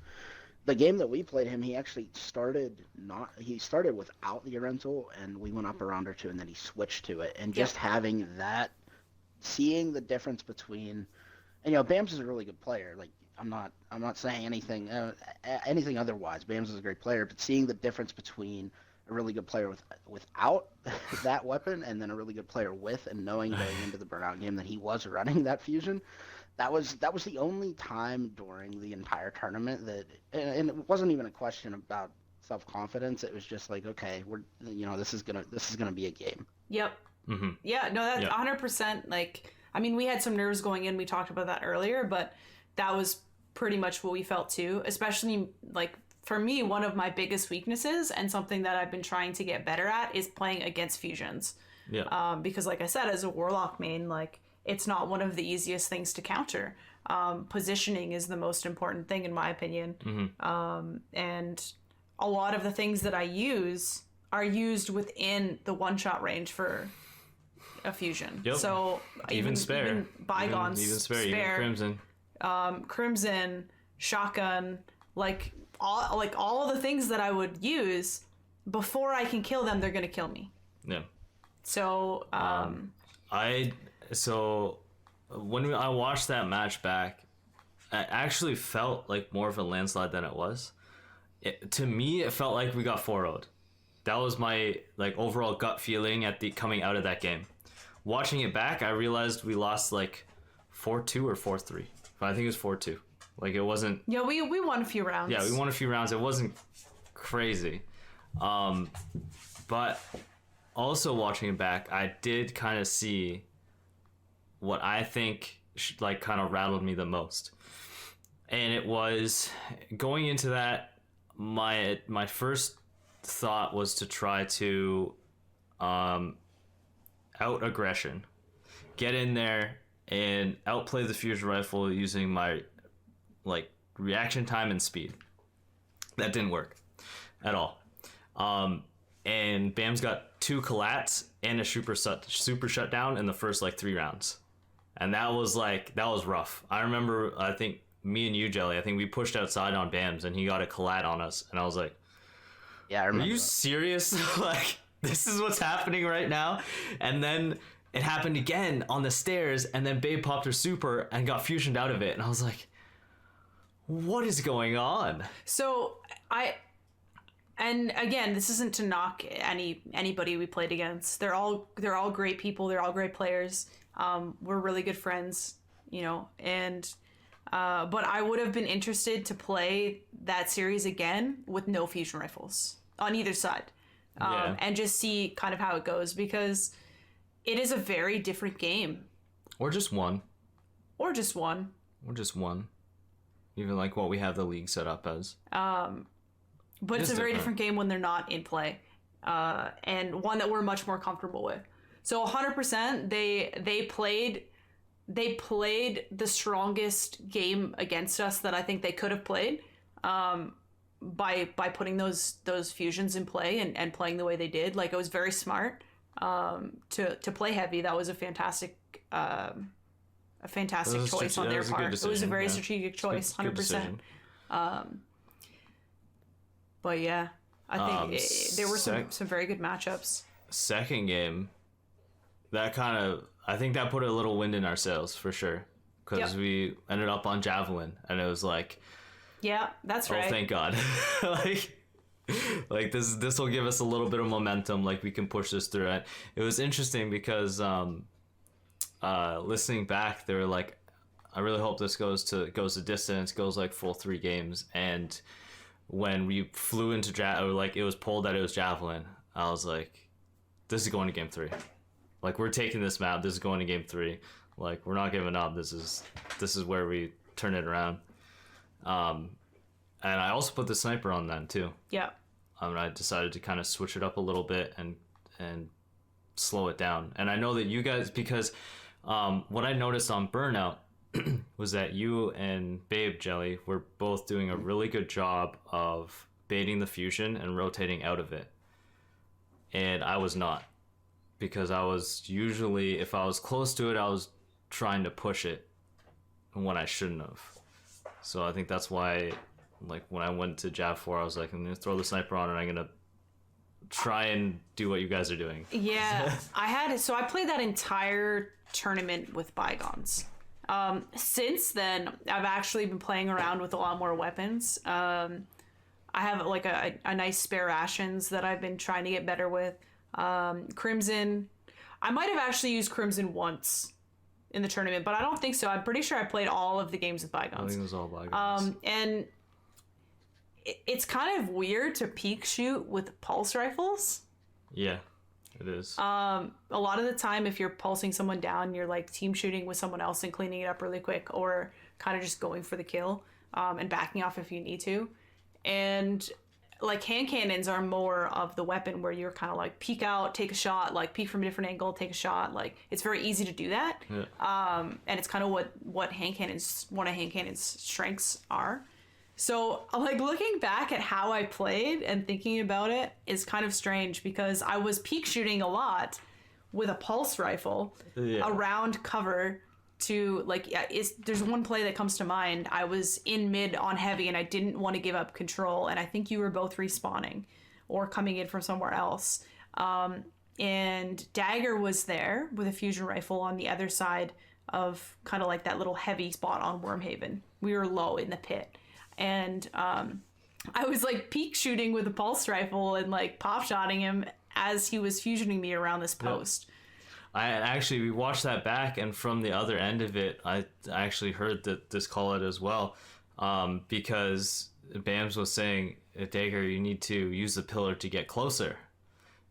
the game that we played him, he actually started without the rental, and we went up a round or 2, and then he switched to it, and just having that, seeing the difference between, and you know, BAMS is a really good player. Like, I'm not saying anything otherwise. BAMS is a great player, but seeing the difference between a really good player without that weapon and then a really good player with, and knowing going into the burnout game that he was running that fusion, that was the only time during the entire tournament that, and it wasn't even a question about self-confidence. It was just like, okay, this is gonna be a game. Yep. Mm-hmm. Yeah, no, that's 100%. Like, I mean, we had some nerves going in. We talked about that earlier, but that was pretty much what we felt too. Especially, like, for me, one of my biggest weaknesses and something that I've been trying to get better at is playing against fusions. Yeah. Because, like I said, as a Warlock main, like, it's not one of the easiest things to counter. Positioning is the most important thing, in my opinion. Mm-hmm. And a lot of the things that I use are used within the one-shot range for a fusion. Yep. So even spare, even bygones, even spare, even crimson, crimson, shotgun, like all of the things that I would use before I can kill them, they're gonna kill me. Yeah. So when I watched that match back, it actually felt like more of a landslide than it was. To me, it felt like we got 4-0'd. That was my overall gut feeling coming out of that game. Watching it back, I realized we lost 4-2 or 4-3. But I think it was 4-2. Like, it wasn't... Yeah, we won a few rounds. Yeah, we won a few rounds. It wasn't crazy. But also watching it back, I did kind of see what I think kind of rattled me the most. And it was going into that, my first thought was to try to out aggression, get in there and outplay the fusion rifle using my reaction time and speed. That didn't work at all. And Bam's got 2 collats and a super shutdown in the first 3 rounds, and that was rough. I remember, I think me and you, Jyelly, I think we pushed outside on Bams and he got a collat on us, and I was like, yeah, I remember. Are you that. serious? This is what's happening right now? And then it happened again on the stairs, and then Babe popped her super and got fusioned out of it, and I was like, what is going on? So and again, this isn't to knock anybody we played against. They're all great people. They're all great players. We're really good friends, and but I would have been interested to play that series again with no fusion rifles on either side, and just see kind of how it goes, because it is a very different game. Or just one. Or just one. Or just one. Even like what we have the league set up as. But it's a very different game when they're not in play. And one that we're much more comfortable with. So 100% they played the strongest game against us that I think they could have played. By putting those fusions in play and playing the way they did. Like, it was very smart to play heavy. That was a fantastic choice on their part. It was a very strategic choice, 100%. But yeah, I think there were some very good matchups. Second game, that kind of, I think that put a little wind in our sails for sure, because we ended up on Javelin, and it was like, yeah, that's right. Oh, thank God. like this will give us a little bit of momentum. Like, we can push this through it. It was interesting because listening back, they were like, I really hope this goes to distance, goes like full 3 games. And when we flew into like it was pulled that it was Javelin, I was like, this is going to game 3. Like, we're taking this map. This is going to game 3. Like, we're not giving up. This is where we turn it around. And I also put the sniper on then too. Yeah. I decided to kind of switch it up a little bit and slow it down. And I know that you guys, because what I noticed on Burnout was that you and Jyelly were both doing a really good job of baiting the fusion and rotating out of it. And I was not, because I was usually, if I was close to it, I was trying to push it when I shouldn't have. So I think that's why, like, when I went to Jav 4, I was like, I'm going to throw the sniper on and I'm going to try and do what you guys are doing. Yeah. I played that entire tournament with Bygones. Since then, I've actually been playing around with a lot more weapons. I have like a nice spare rations that I've been trying to get better with. Crimson. I might have actually used Crimson once in the tournament, but I don't think so. I'm pretty sure I played all of the games with Bygones. I think it was all Bygones. And it's kind of weird to peek shoot with pulse rifles. Yeah, it is. A lot of the time, if you're pulsing someone down, you're like team shooting with someone else and cleaning it up really quick, or kind of just going for the kill and backing off if you need to. And like, hand cannons are more of the weapon where you're kind of like peek out, take a shot, like peek from a different angle, take a shot. Like, it's very easy to do that. Yeah. And it's kind of what one of hand cannon's strengths are. So, like, looking back at how I played and thinking about it is kind of strange, because I was peek shooting a lot with a pulse rifle around cover to, like, there's one play that comes to mind. I was in mid on heavy and I didn't want to give up control, and I think you were both respawning or coming in from somewhere else. And Dagger was there with a fusion rifle on the other side of kind of like that little heavy spot on Wormhaven. We were low in the pit. And I was like peek shooting with a pulse rifle and like pop shotting him as he was fusioning me around this post. Yep. We watched that back, and from the other end of it, I actually heard this call it as well, because Bams was saying, Dagger, you need to use the pillar to get closer,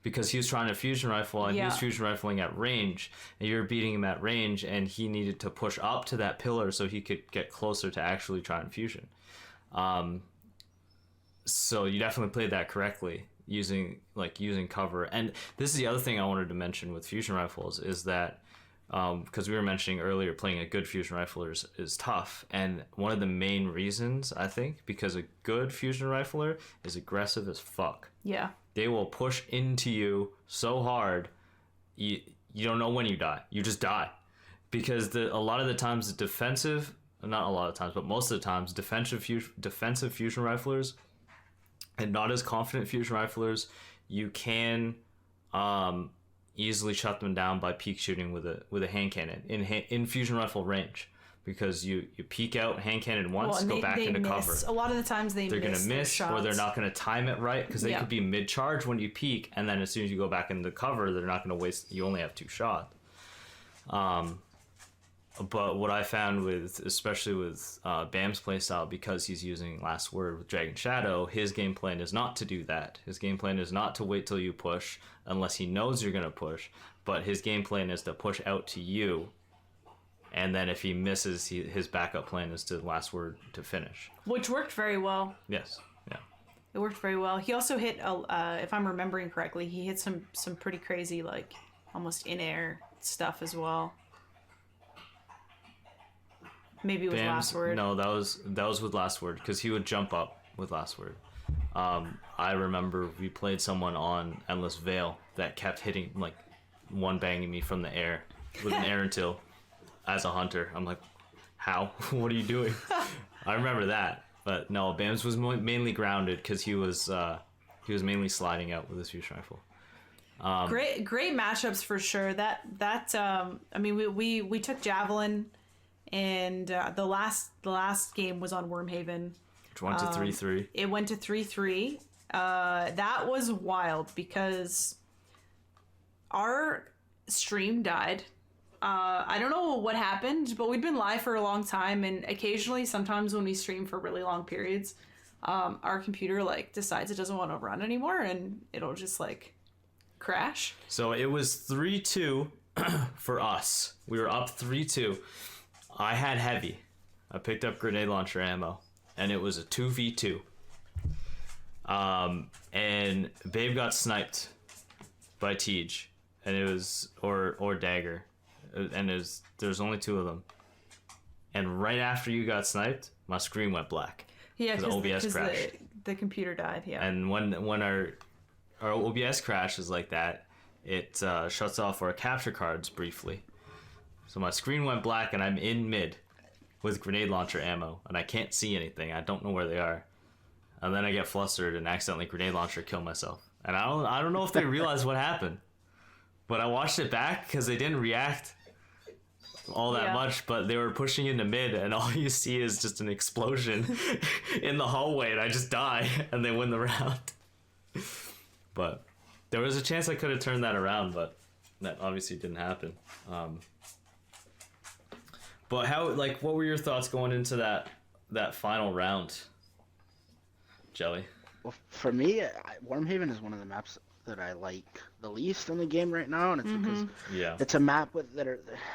because he was trying to fusion rifle and he was fusion rifling at range, and you were beating him at range, and he needed to push up to that pillar so he could get closer to actually try and fusion. So you definitely played that correctly, using cover. And this is the other thing I wanted to mention with fusion rifles is that, because we were mentioning earlier, playing a good fusion rifler is tough. And one of the main reasons, I think, because a good fusion rifler is aggressive as fuck. Yeah. They will push into you so hard, you don't know when you die. You just die. Because a lot of the times the defensive, not a lot of times, but most of the times, defensive fusion riflers and not as confident fusion riflers, you can easily shut them down by peek shooting with a hand cannon in fusion rifle range, because you peek out hand cannon once, go back into cover. A lot of the times they're gonna miss, or they're not gonna time it right, because they could be mid charge when you peek, and then as soon as you go back into cover, they're not gonna waste. You only have 2 shots. But what I found with, especially with Bam's playstyle, because he's using Last Word with Dragon Shadow, his game plan is not to do that. His game plan is not to wait till you push unless he knows you're going to push. But his game plan is to push out to you. And then if he misses, his backup plan is to Last Word to finish. Which worked very well. Yes. Yeah. It worked very well. He also hit, if I'm remembering correctly, he hit some pretty crazy, like, almost in-air stuff as well. Maybe with Last Word. No, that was with Last Word, because he would jump up with Last Word. I remember we played someone on Endless Veil that kept hitting, like, one banging me from the air with an air until as a hunter. I'm like, how? What are you doing? I remember that. But no, Bams was mainly grounded because he was mainly sliding out with his fusion rifle. Great matchups for sure. I mean, we took Javelin, and the last game was on Wormhaven. Which went to 3-3. It went to 3-3. That was wild because our stream died. I don't know what happened, but we'd been live for a long time, and occasionally, sometimes when we stream for really long periods, our computer like decides it doesn't want to run anymore, and it'll just like crash. So it was 3-2 for us. We were up 3-2. I had heavy. I picked up grenade launcher ammo, and it was a 2v2. And Babe got sniped by Tej, and it was or Dagger. And there's only two of them. And right after you got sniped, my screen went black. Yeah, because OBS crashed. The computer died. Yeah. And when our OBS crashes like that, it shuts off our capture cards briefly. So my screen went black, and I'm in mid with grenade launcher ammo, and I can't see anything. I don't know where they are. And then I get flustered and accidentally grenade launcher kill myself. And I don't know if they realized what happened. But I watched it back because they didn't react all that much, but they were pushing into mid, and all you see is just an explosion in the hallway, and I just die, and they win the round. But there was a chance I could have turned that around, but that obviously didn't happen. But what were your thoughts going into that final round, Jyelly? Well, for me, Wormhaven is one of the maps that I like the least in the game right now, and it's because it's a map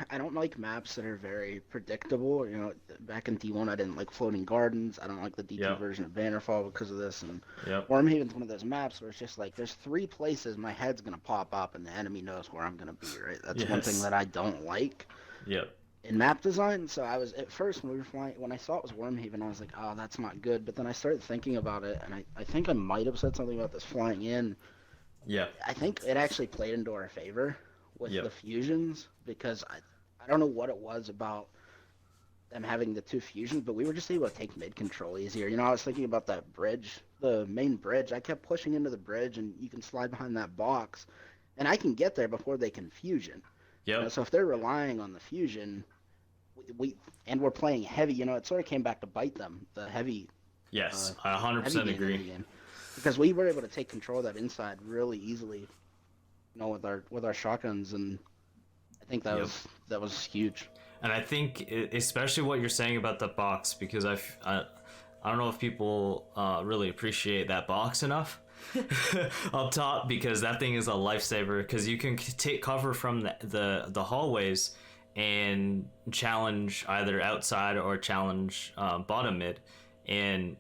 I don't like maps that are very predictable. You know, back in D1 I didn't like Floating Gardens. I don't like the D2 version of Bannerfall because of this, and Wormhaven's one of those maps where it's just like there's three places my head's gonna pop up and the enemy knows where I'm gonna be, right? That's one thing that I don't like. In map design. So I was at first when we were flying, when I saw it was Wormhaven, I was like, oh, that's not good. But then I started thinking about it, and I think I might have said something about this flying in. Yeah. I think it actually played into our favor with the fusions, because I don't know what it was about them having the two fusions, but we were just able to take mid control easier. You know, I was thinking about that bridge, the main bridge. I kept pushing into the bridge, and you can slide behind that box, and I can get there before they can fusion. Yeah. You know, so if they're relying on the fusion, we're playing heavy, you know, it sort of came back to bite them, the heavy. Yes, I 100% agree. Because we were able to take control of that inside really easily, you know, with our shotguns, and I think that was huge. And I think especially what you're saying about the box, because I don't know if people really appreciate that box enough up top, because that thing is a lifesaver, because you can take cover from the hallways and challenge either outside or challenge bottom mid. And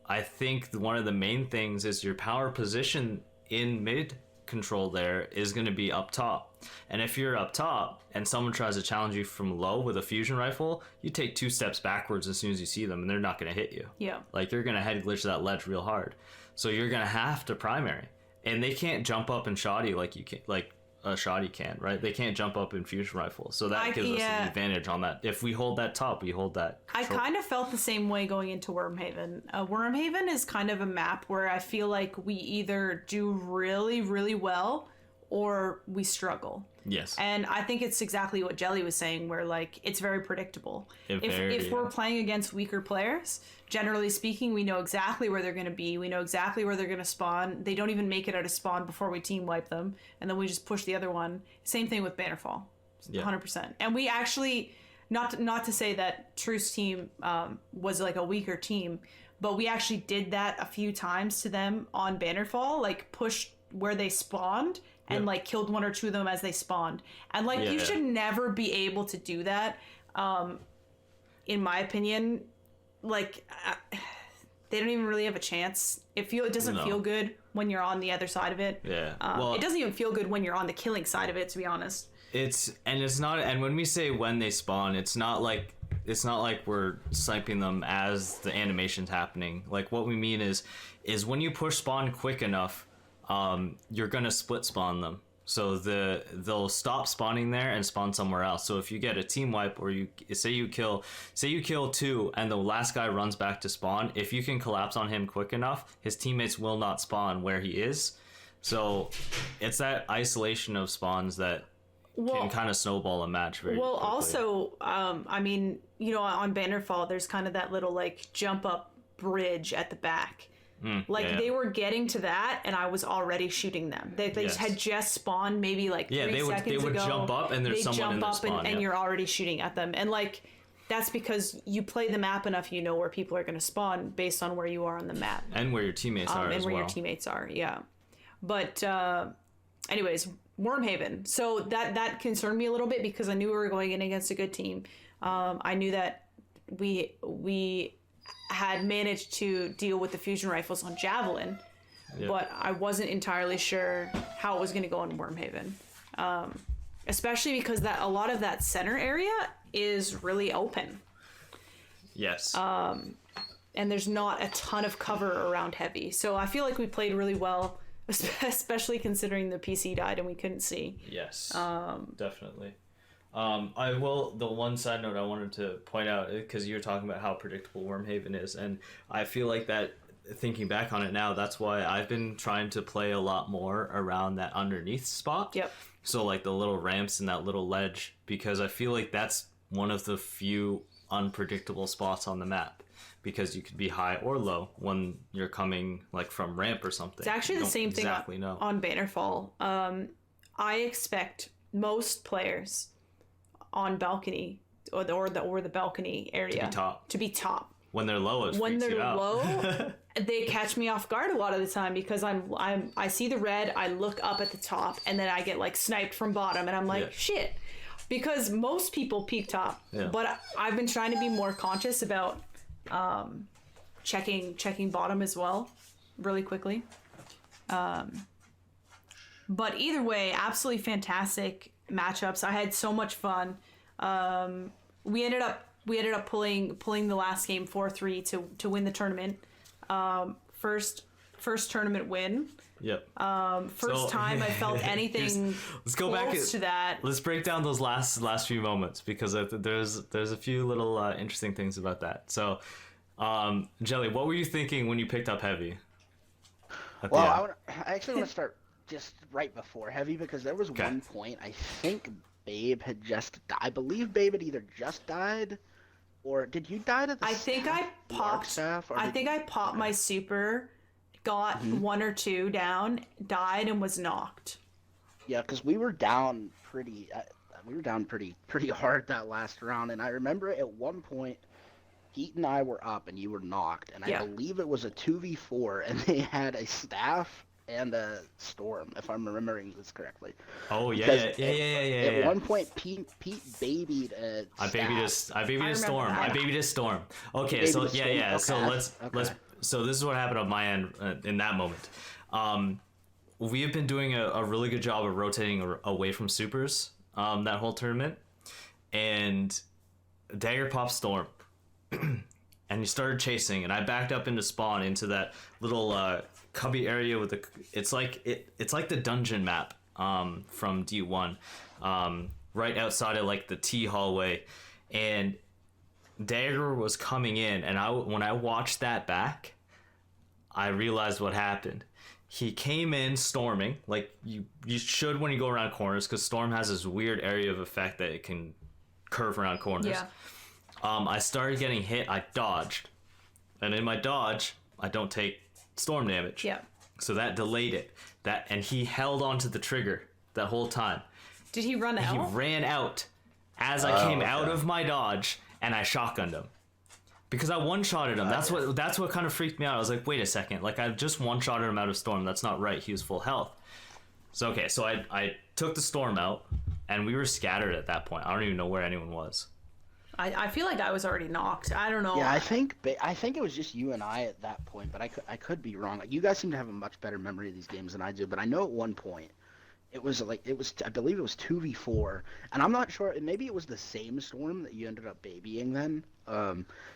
I think one of the main things is your power position in mid control there is going to be up top. And if you're up top and someone tries to challenge you from low with a fusion rifle, you take 2 steps backwards as soon as you see them, and they're not going to hit you. Yeah. Like, you're going to head glitch that ledge real hard. So you're going to have to primary. And they can't jump up and shoddy like you can, like a shoddy can, right? They can't jump up in fusion rifle. So that gives us an advantage on that. If we hold that top, we hold that control. I kind of felt the same way going into Wormhaven. Wormhaven is kind of a map where I feel like we either do really, really well or we struggle. Yes. And I think it's exactly what Jyelly was saying, where like it's very predictable. If we're playing against weaker players, generally speaking, we know exactly where they're going to be. We know exactly where they're going to spawn. They don't even make it out of spawn before we team wipe them, and then we just push the other one. Same thing with Bannerfall. 100%. And we actually, not to say that Truth's team was like a weaker team, but we actually did that a few times to them on Bannerfall, like pushed where they spawned and like killed one or two of them as they spawned. And like you should never be able to do that. In my opinion, like they don't even really have a chance. It doesn't feel good when you're on the other side of it. Yeah. It doesn't even feel good when you're on the killing side of it, to be honest. And when we say when they spawn, it's not like we're sniping them as the animation's happening. Like what we mean is when you push spawn quick enough, you're gonna split spawn them. So they'll stop spawning there and spawn somewhere else. So if you get a team wipe, or you kill two and the last guy runs back to spawn, if you can collapse on him quick enough, his teammates will not spawn where he is. So it's that isolation of spawns that can kind of snowball a match very quickly. Also, I mean, you know, on Bannerfall, there's kind of that little like jump up bridge at the back. They were getting to that, and I was already shooting them. They had just spawned maybe like 3 seconds ago. They would jump up, and there's someone in the spawn. And you're already shooting at them. And like that's because you play the map enough, you know where people are going to spawn based on where you are on the map. And where your teammates are as well. Your teammates are, yeah. But anyways, Wormhaven. So that concerned me a little bit because I knew we were going in against a good team. I knew that we had managed to deal with the fusion rifles on Javelin, but I wasn't entirely sure how it was going to go in Wormhaven, especially because a lot of that center area is really open. Yes. And there's not a ton of cover around heavy, so I feel like we played really well, especially considering the PC died and we couldn't see. Yes. Definitely. The one side note I wanted to point out, because you were talking about how predictable Wormhaven is, and I feel like that, thinking back on it now, that's why I've been trying to play a lot more around that underneath spot. Yep. So like the little ramps and that little ledge, because I feel like that's one of the few unpredictable spots on the map, because you could be high or low when you're coming like from ramp or something. It's actually the same thing on Bannerfall. I expect most players on balcony or the balcony area to be top. When they're low, they catch me off guard a lot of the time because I see the red, I look up at the top, and then I get like sniped from bottom, and I'm like shit, because most people peek top. But I've been trying to be more conscious about checking bottom as well, really quickly. But either way, absolutely fantastic matchups. I had so much fun. We ended up pulling the last game 4-3 to win the tournament. First tournament win. Yep. First time I felt anything let's go back to that. Let's break down those last few moments, because there's a few little interesting things about that. So, Jyelly, what were you thinking when you picked up heavy? I actually want to start just right before heavy, because there was one point I think Babe had just died. I believe Babe had either just died, or did you die to the I think I popped my super, got one or two down, died, and was knocked. Yeah, because we were down pretty hard that last round, and I remember at one point Pete and I were up and you were knocked, and I believe it was a 2v4, and they had a staff and a storm, if I'm remembering this correctly. Oh yeah. At one point, Pete babied a staff. I babied a storm. Okay, so yeah. Okay. So this is what happened on my end in that moment. We have been doing a really good job of rotating away from supers that whole tournament, and Dagger popped storm. And he started chasing, and I backed up into spawn into that little cubby area with it's like the dungeon map from D1, right outside of like the T hallway, and Dagger was coming in, and when I watched that back, I realized what happened. He came in storming like you should when you go around corners, because storm has this weird area of effect that it can curve around corners. Yeah. I started getting hit. I dodged, and in my dodge, I don't take storm damage. Yeah. So that delayed it. And he held onto the trigger that whole time. Did he run out? He ran out, as I came out of my dodge, and I shotgunned him. Because I one-shotted him. That's what kind of freaked me out. I was like, wait a second. Like, I just one-shotted him out of Storm. That's not right. He was full health. So, okay. So, I took the Storm out, and we were scattered at that point. I don't even know where anyone was. I feel like I was already knocked. I don't know. Yeah, I think it was just you and I at that point, but I could be wrong. Like, you guys seem to have a much better memory of these games than I do, but I know at one point I believe it was 2v4, and I'm not sure, maybe it was the same Storm that you ended up babying then.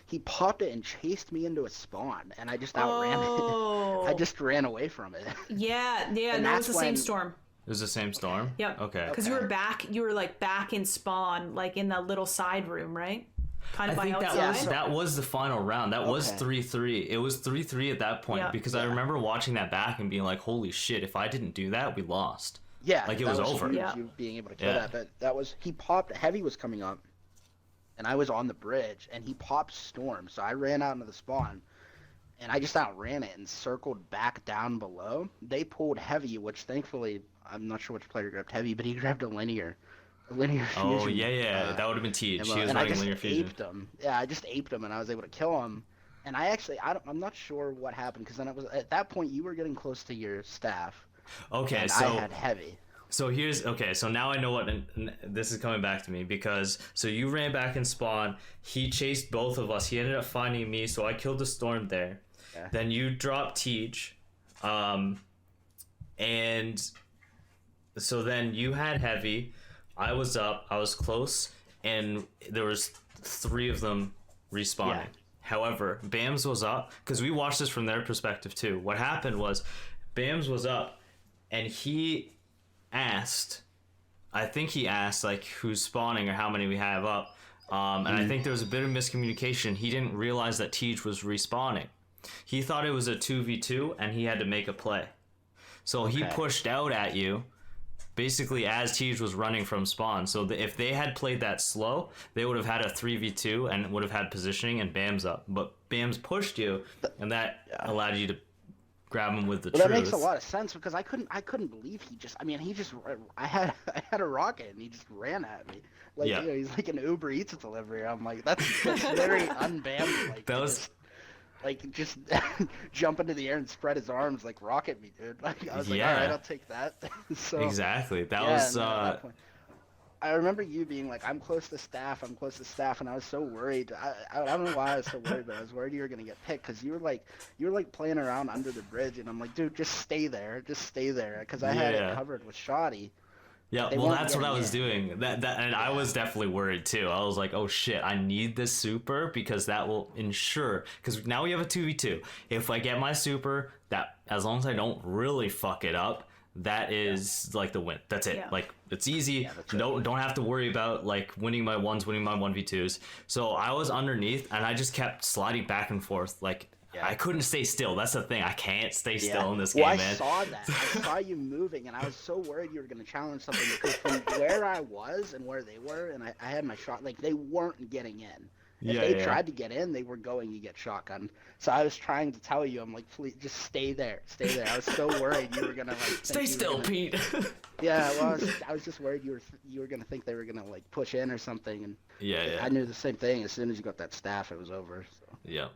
He popped it and chased me into a spawn, and I just outran it. I just ran away from it. Yeah, no, it was the same Storm. It was the same Storm? Yep. Okay. Because you were like back in spawn, like in that little side room, right? Kind of I by think outside. that was the final round. That was 3-3. It was 3-3 at that point, because I remember watching that back and being like, holy shit, if I didn't do that, we lost. Yeah. Like, it was over. Huge, you being able to kill that, but that was, he popped, Heavy was coming up, and I was on the bridge, and he popped Storm, so I ran out into the spawn, and I just outran it and circled back down below. They pulled Heavy, which thankfully, I'm not sure which player grabbed Heavy, but he grabbed a linear fusion. Oh, yeah. That would have been Teach. He was running linear fusion. Aped him. Yeah, I just aped him, and I was able to kill him. And I'm not sure what happened, because then it was, at that point, you were getting close to your staff. Okay, and so I had Heavy. So so now I know what, and this is coming back to me, because so you ran back in spawn, he chased both of us, he ended up finding me, so I killed the Storm there. Yeah. Then you dropped Teach, and so then you had Heavy, I was up, I was close, and there was 3 of them respawning. Yeah. However, Bams was up, because we watched this from their perspective too. What happened was, Bams was up, and I think he asked like who's spawning or how many we have up, and I think there was a bit of miscommunication. He didn't realize that Teach was respawning. He thought it was a 2v2 and he had to make a play, so he pushed out at you basically as Teach was running from spawn. So if they had played that slow, they would have had a 3v2 and would have had positioning and Bams up, but Bams pushed you, and that allowed you to grab him with the truth. That makes a lot of sense, because I couldn't believe I had a rocket and he just ran at me. Like, you know, he's like an Uber Eats delivery. I'm like, that's very unbanned. Like, that was just jump into the air and spread his arms, like, rocket me, dude. Like, I was like, all right, I'll take that. So exactly. That was I remember you being like, I'm close to staff, and I was so worried. I don't know why I was so worried, but I was worried you were going to get picked, because you were like playing around under the bridge, and I'm like, dude, just stay there, because I had it covered with Shoddy. Yeah, well, that's what I was doing. And I was definitely worried too. I was like, oh shit, I need this super, because that will ensure, because now we have a 2v2. If I get my super, that as long as I don't really fuck it up, that is like the win. That's it. Like, it's easy. Don't have to worry about like winning my 1v2s. So I was underneath, and I just kept sliding back and forth. Like, I couldn't stay still. That's the thing. I can't stay still in this game, man. I saw that. I saw you moving, and I was so worried you were going to challenge something, because from where I was and where they were, and I had my shot, like, they weren't getting in. If they tried to get in, they were going to get shotgunned. So I was trying to tell you, I'm like, please, just stay there. I was so worried you were gonna like stay still, Pete. Yeah, well, I was just worried you were gonna think they were gonna like push in or something, and I knew the same thing. As soon as you got that staff, it was over. So. Yeah.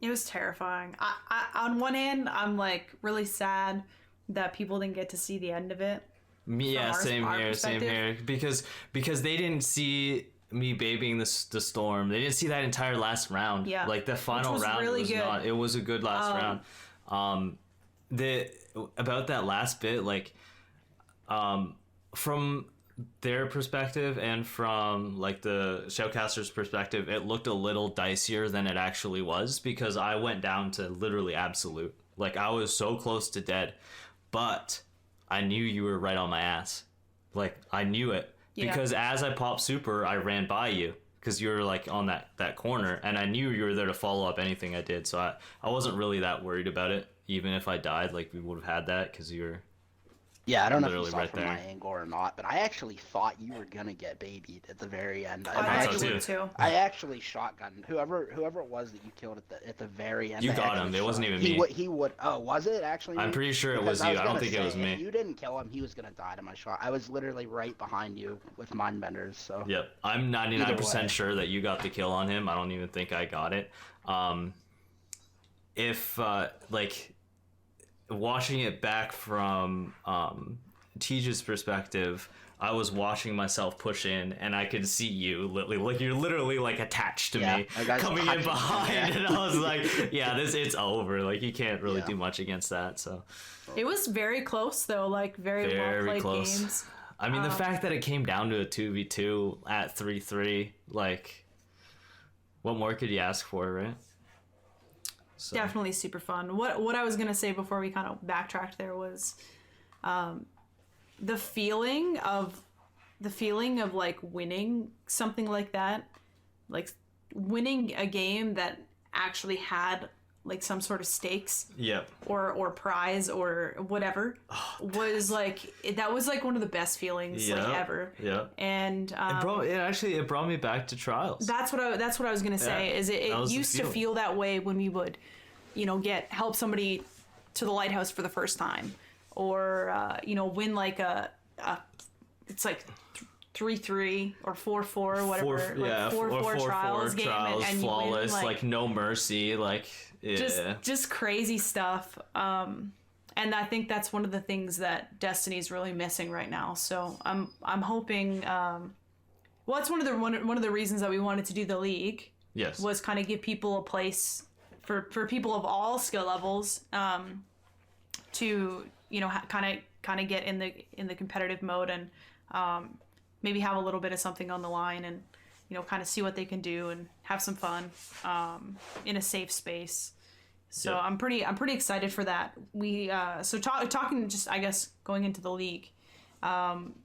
It was terrifying. I on one hand, I'm like really sad that people didn't get to see the end of it. Yeah, same here. Because they didn't see me babying the Storm. They didn't see that entire last round. Yeah. Like, the final round really was good. It was a good last round. About that last bit, like, from their perspective and from like the Shoutcaster's perspective, it looked a little dicier than it actually was, because I went down to literally absolute. Like, I was so close to dead, but I knew you were right on my ass. Like, I knew it. Because as I popped super, I ran by you, because you were like on that corner, and I knew you were there to follow up anything I did. So I wasn't really that worried about it. Even if I died, like, we would have had that, because you were Yeah, I don't know if you literally saw right from there. my angle or not, but I actually thought you were gonna get babied at the very end. I thought so actually too. too. I actually shotgunned whoever it was that you killed at the very end. You I got actually him. It wasn't shot- even he me. would he would. Oh, was it actually? I'm me? pretty sure it Because was you. I don't gonna think it was say, me. If you didn't kill him, he was gonna die to my shot. I was literally right behind you with mind benders. So Yep. I'm Either way. 99% sure that you got the kill on him. I don't even think I got it. If like watching it back from Tej's perspective, I was watching myself push in, and I could see you like you're literally like attached to Yeah, me, that guy's coming in touching me, behind, yeah. and I was like, yeah, it's over. Like you can't really Yeah. do much against that. So It was very close though, like very well very played close. games. I mean, the fact that it came down to a 2v2 at 3-3, like, what more could you ask for, right? So, Definitely super fun. What I was gonna say before we kind of backtracked there was, the feeling of like winning something like that, like winning a game that actually had like some sort of stakes Yep. or prize or whatever was like that was like one of the best feelings like ever. Yeah. And It brought me back to trials. that's what I was gonna say. Yeah, Is that it was the used to feeling. feel that way when we would, help somebody to the lighthouse for the first time, or win like a it's like 3-3 or 4-4 whatever, like 4-4 trials game, and you flawless, win, like no mercy, like yeah. just crazy stuff. And I think that's one of the things that Destiny's really missing right now. So I'm hoping. Well, it's one of the reasons that we wanted to do the league. Yes. Was kind of give people a place for people of all skill levels, to kind of get in the competitive mode, and maybe have a little bit of something on the line, and kind of see what they can do and have some fun in a safe space. So Yep. I'm pretty excited for that. We talking just, I guess, going into the league.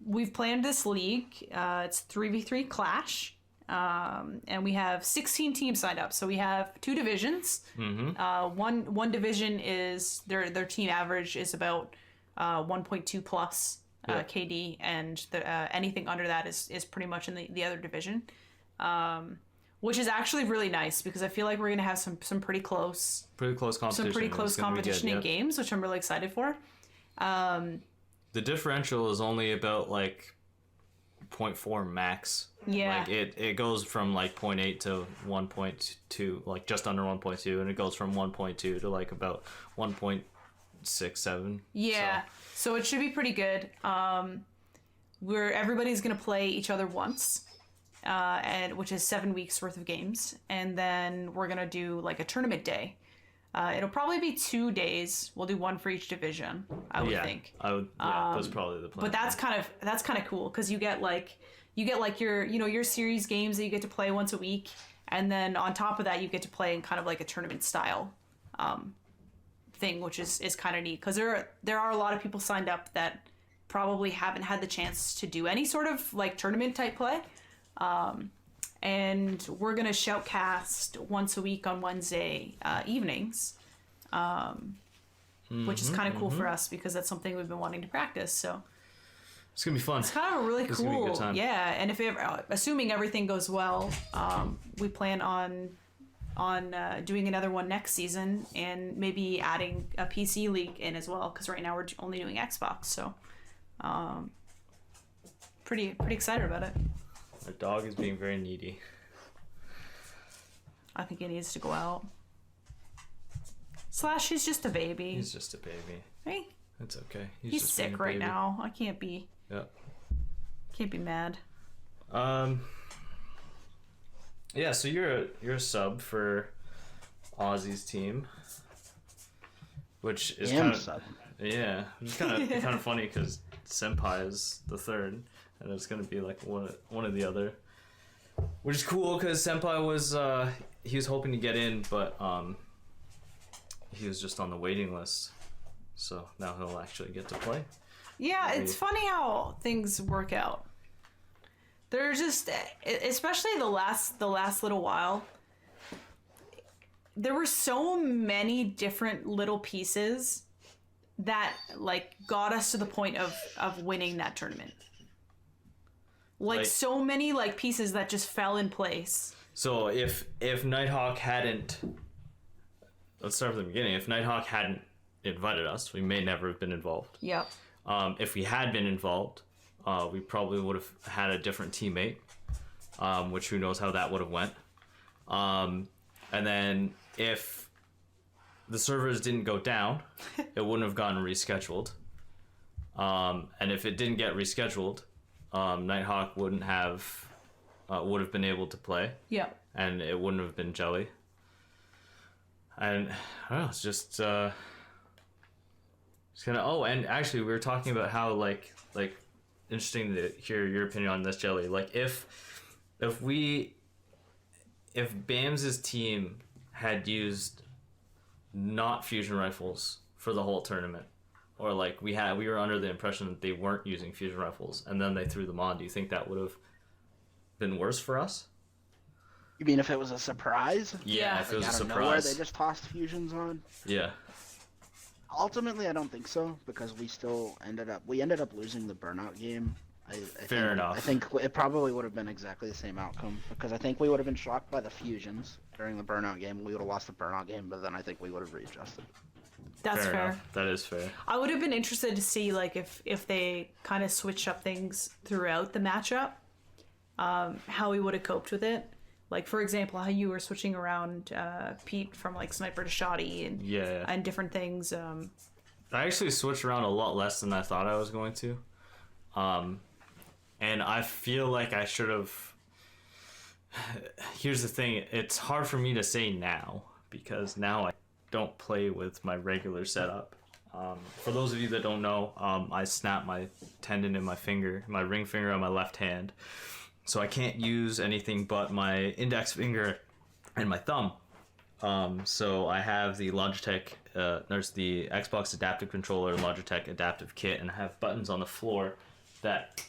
We've planned this league. It's 3v3 clash. And we have 16 teams signed up. So we have 2 divisions. Mm-hmm. One division is their team average is about 1.2 plus KD, and anything under that is pretty much in the other division, which is actually really nice because I feel like we're gonna have some pretty close competition in games, which I'm really excited for. The differential is only about like 0.4 max. Yeah. Like it goes from like 0.8 to 1.2, like just under 1.2, and it goes from 1.2 to like about 1.67. Yeah. So it should be pretty good. Where everybody's gonna play each other once, and which is 7 weeks worth of games, and then we're gonna do like a tournament day. It'll probably be 2 days. We'll do one for each division, I would think. I would. Yeah, that's probably the plan. But that's kind of cool because you get like your series games that you get to play once a week, and then on top of that you get to play in kind of like a tournament style thing, which is kind of neat because there are a lot of people signed up that probably haven't had the chance to do any sort of like tournament type play. And we're gonna shoutcast once a week on Wednesday evenings, which is kind of cool for us because that's something we've been wanting to practice. So it's gonna be fun. it's kind of a really It's gonna be a cool, good time. yeah. And assuming everything goes well, we plan on doing another one next season, and maybe adding a PC league in as well, because right now we're only doing Xbox. So pretty excited about it. Our dog is being very needy. I think he needs to go out. / he's just a baby. He's just a baby. Right? It's okay. He's just being sick a right baby. now. I can't be mad. Yeah, so you're a sub for Ozzy's team, which is Damn kind of sub. yeah, it's kind of funny because Senpai is the third, and it's gonna be like one of the other, which is cool because Senpai was he was hoping to get in, but he was just on the waiting list, so now he'll actually get to play. Yeah, it's funny how things work out. They're just, especially the last little while, there were so many different little pieces that like got us to the point of winning that tournament. Like so many like pieces that just fell in place. So if Nighthawk hadn't, let's start from the beginning. If Nighthawk hadn't invited us, we may never have been involved. Yep. If we had been involved, we probably would have had a different teammate, which who knows how that would have went. And then if the servers didn't go down, it wouldn't have gotten rescheduled. And if it didn't get rescheduled, Nighthawk would have been able to play. Yeah. And it wouldn't have been Jyelly. And I don't know, it's just kind of. Oh, and actually, we were talking about how like interesting to hear your opinion on this, Jyelly. Like if Bam's team had used not fusion rifles for the whole tournament, or like we were under the impression that they weren't using fusion rifles, and then they threw them on. Do you think that would have been worse for us? You mean if it was a surprise? Yeah, if it was a surprise. Nowhere, they just tossed fusions on? Yeah. Ultimately, I don't think so, because we ended up losing the burnout game. Fair enough. I think it probably would have been exactly the same outcome, because I think we would have been shocked by the fusions during the burnout game. We would have lost the burnout game, but then I think we would have readjusted. That's fair. Enough. That is fair. I would have been interested to see like if they kind of switched up things throughout the matchup, how we would have coped with it. Like, for example, how you were switching around Pete from, like, sniper to shotty and different things. I actually switched around a lot less than I thought I was going to. And I feel like I should have... Here's the thing. It's hard for me to say now, because now I don't play with my regular setup. For those of you that don't know, I snapped my tendon in my finger, my ring finger on my left hand. So I can't use anything but my index finger and my thumb. So I have the Logitech, there's the Xbox Adaptive Controller, Logitech Adaptive Kit, and I have buttons on the floor that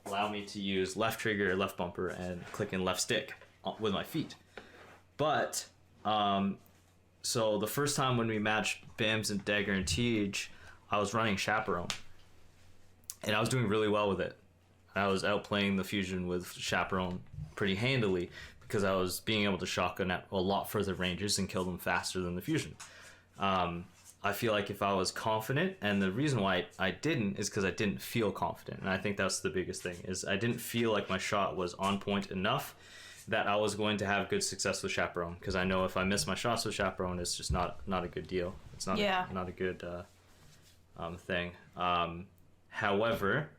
allow me to use left trigger, left bumper, and click and left stick with my feet. But, so the first time when we matched Bams and Dagger and Tej, I was running Chaperone. And I was doing really well with it. I was outplaying the fusion with Chaperone pretty handily because I was being able to shotgun at a lot further ranges and kill them faster than the fusion. I feel like if I was confident, and the reason why I didn't is because I didn't feel confident, and I think that's the biggest thing, is I didn't feel like my shot was on point enough that I was going to have good success with Chaperone, because I know if I miss my shots with Chaperone, it's just not a good deal. It's not a good thing. However,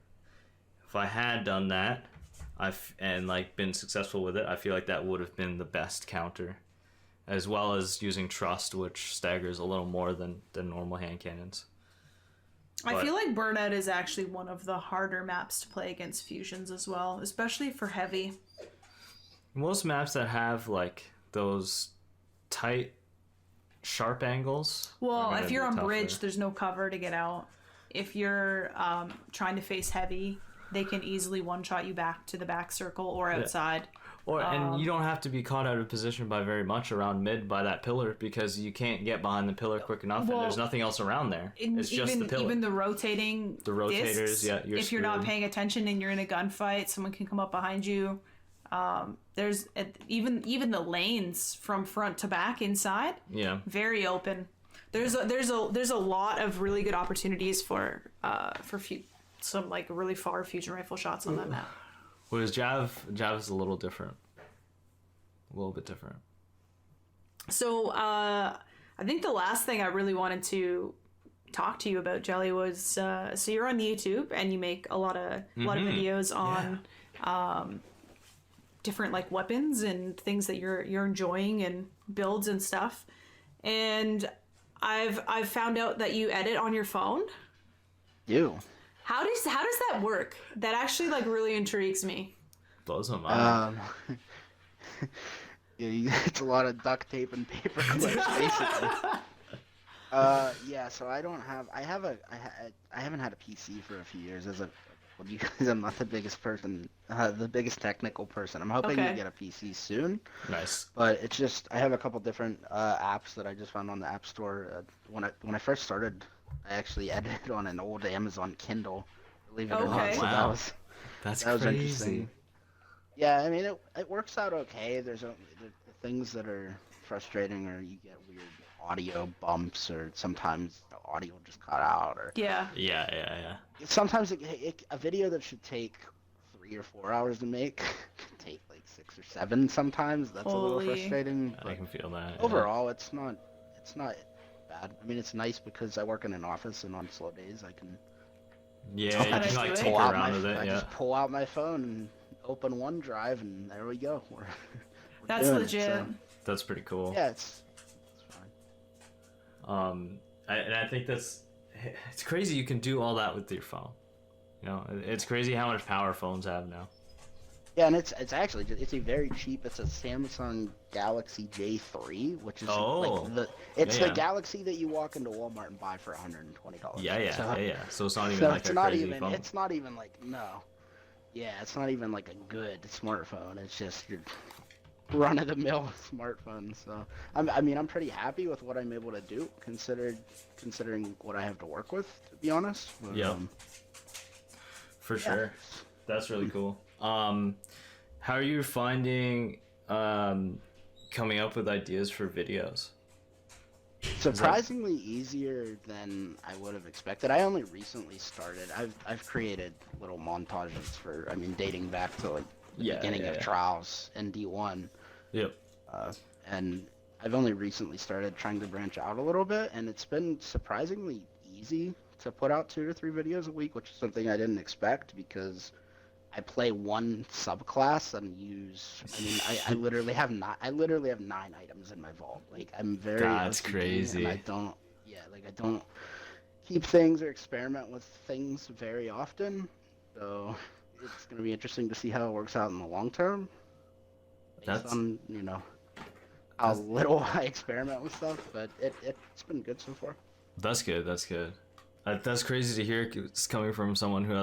if I had done that, and been successful with it, I feel like that would have been the best counter, as well as using Trust, which staggers a little more than normal hand cannons. I feel like Burnout is actually one of the harder maps to play against fusions as well, especially for heavy. Most maps that have like those tight, sharp angles. Well, if you're on bridge, there's no cover to get out. If you're trying to face heavy, they can easily one-shot you back to the back circle or outside. And you don't have to be caught out of position by very much around mid by that pillar, because you can't get behind the pillar quick enough, and there's nothing else around there. It's just the pillar. Even the rotating rotators, discs, if you're not paying attention and you're in a gunfight, someone can come up behind you. There's even the lanes from front to back inside. Yeah. Very open. There's a lot of really good opportunities for some like really far fusion rifle shots on that map. Whereas Jav is a little different. A little bit different. So I think the last thing I really wanted to talk to you about, Jyelly, was so you're on YouTube and you make a lot of videos on different like weapons and things that you're enjoying and builds and stuff. And I've found out that you edit on your phone. How does that work? That actually like really intrigues me. Blows my mind. It's a lot of duct tape and paper clips, basically. So I haven't had a PC for a few years. I'm not the biggest person, the biggest technical person. I'm hoping to get a PC soon. Nice. But it's just I have a couple different apps that I just found on the App Store. When I first started I actually edited on an old Amazon Kindle, believe it or not. Okay. So Wow. That's that was crazy. interesting. Yeah, I mean it works out okay. There's the things that are frustrating, or you get weird audio bumps, or sometimes the audio just cut out, or Yeah. Yeah. sometimes a video that should take 3 or 4 hours to make can take like 6 or 7 sometimes. That's a little Holy. frustrating, I but can feel that. Yeah. overall it's not bad. I mean, it's nice because I work in an office, and on slow days I can Yeah, you Kinda can like do it. tinker around with it. I Yeah. just pull out my phone and open OneDrive, and there we go. We're That's doing legit. It, so. That's pretty cool. Yeah, it's fine. And I think it's crazy you can do all that with your phone. You know, it's crazy how much power phones have now. Yeah, and it's actually it's a very cheap. It's a Samsung Galaxy J3, which is like Yeah. the Galaxy that you walk into Walmart and buy for $120. Yeah. So it's not even So like it's a not crazy even phone. it's not even like no. Yeah, it's not even like a good smartphone. It's just your run of the mill smartphone. So I'm pretty happy with what I'm able to do, considering what I have to work with. To be honest. But, Yep. For sure. That's really cool. How are you finding coming up with ideas for videos? Surprisingly easier than I would have expected. I only recently started. I've created little montages for, I mean, dating back to like the beginning of trials and D1. Yep. And I've only recently started trying to branch out a little bit, and it's been surprisingly easy to put out 2 to 3 videos a week, which is something I didn't expect because I play one subclass and use. I mean, I literally have 9 items in my vault. Like I'm very. That's OCD, crazy. And I don't. Yeah, like I don't keep things or experiment with things very often. So it's gonna be interesting to see how it works out in the long term. Based on how little I experiment with stuff, but it's been good so far. That's good. That's crazy to hear. It's coming from someone who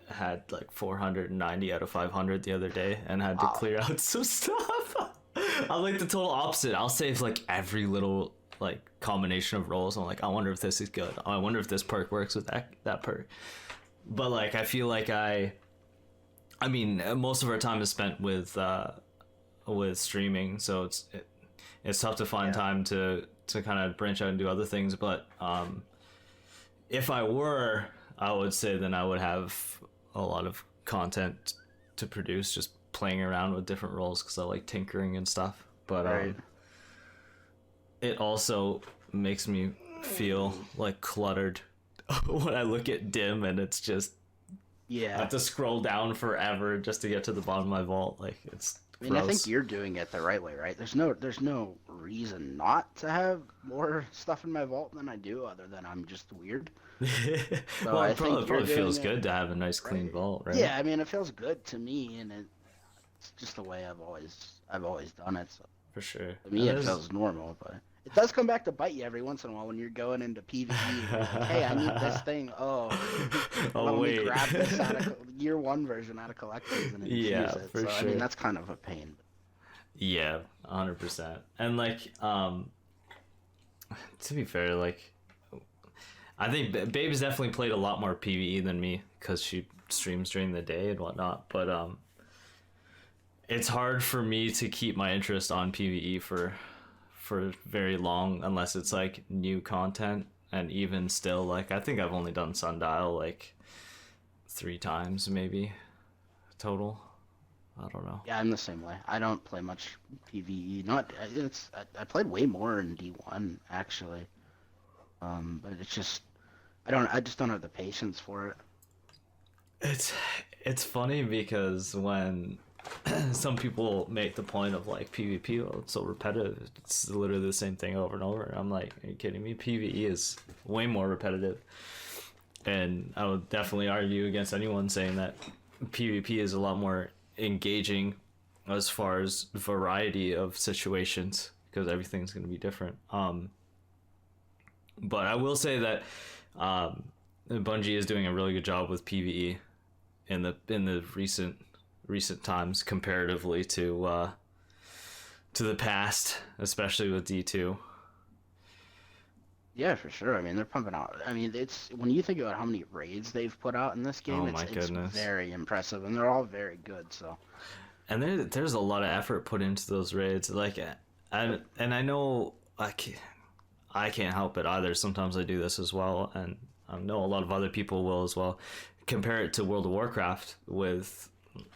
had 490 out of 500 the other day and had to clear out some stuff. I'm like the total opposite. I'll save like every little like combination of rolls. I'm like, I wonder if this is good. I wonder if this perk works with that perk. But like, I feel like I mean, most of our time is spent with streaming, so it's tough to find time to kind of branch out and do other things. But if I would say then I would have a lot of content to produce, just playing around with different roles because I like tinkering and stuff. But it also makes me feel like cluttered when I look at dim and it's just I have to scroll down forever just to get to the bottom of my vault. Like it's I mean, I think you're doing it the right way, right? There's no reason not to have more stuff in my vault than I do, other than I'm just weird. So well, I it probably feels it good to have a nice clean vault, right? Yeah, I mean, it feels good to me, and it's just the way I've always done it. So For sure. to me, it feels normal, but it does come back to bite you every once in a while when you're going into PvE. Like, hey, I need this thing. Oh, let me grab this year 1 version out of collectors and use it. For so sure. I mean, that's kind of a pain. Yeah, 100%. And like, to be fair, like, I think Babe's definitely played a lot more PvE than me because she streams during the day and whatnot. But it's hard for me to keep my interest on PvE for very long unless it's like new content. And even still, like, I think I've only done Sundial like 3 times maybe total. I don't know. Yeah, I'm the same way. I don't play much PvE. I played way more in D1 actually. But it's just I just don't have the patience for it. It's funny because when some people make the point of like PvP, well, it's so repetitive. It's literally the same thing over and over. I'm like, are you kidding me? PvE is way more repetitive. And I would definitely argue against anyone saying that PvP is a lot more engaging as far as variety of situations because everything's going to be different. But I will say that Bungie is doing a really good job with PvE in the recent times comparatively to the past, especially with D2. Yeah, for sure. I mean, they're pumping out. I mean, it's when you think about how many raids they've put out in this game, Oh my it's goodness. very impressive, and they're all very good. So And there's a lot of effort put into those raids. Like, I know I can't help it either. Sometimes I do this as well, and I know a lot of other people will as well. Compare it to World of Warcraft with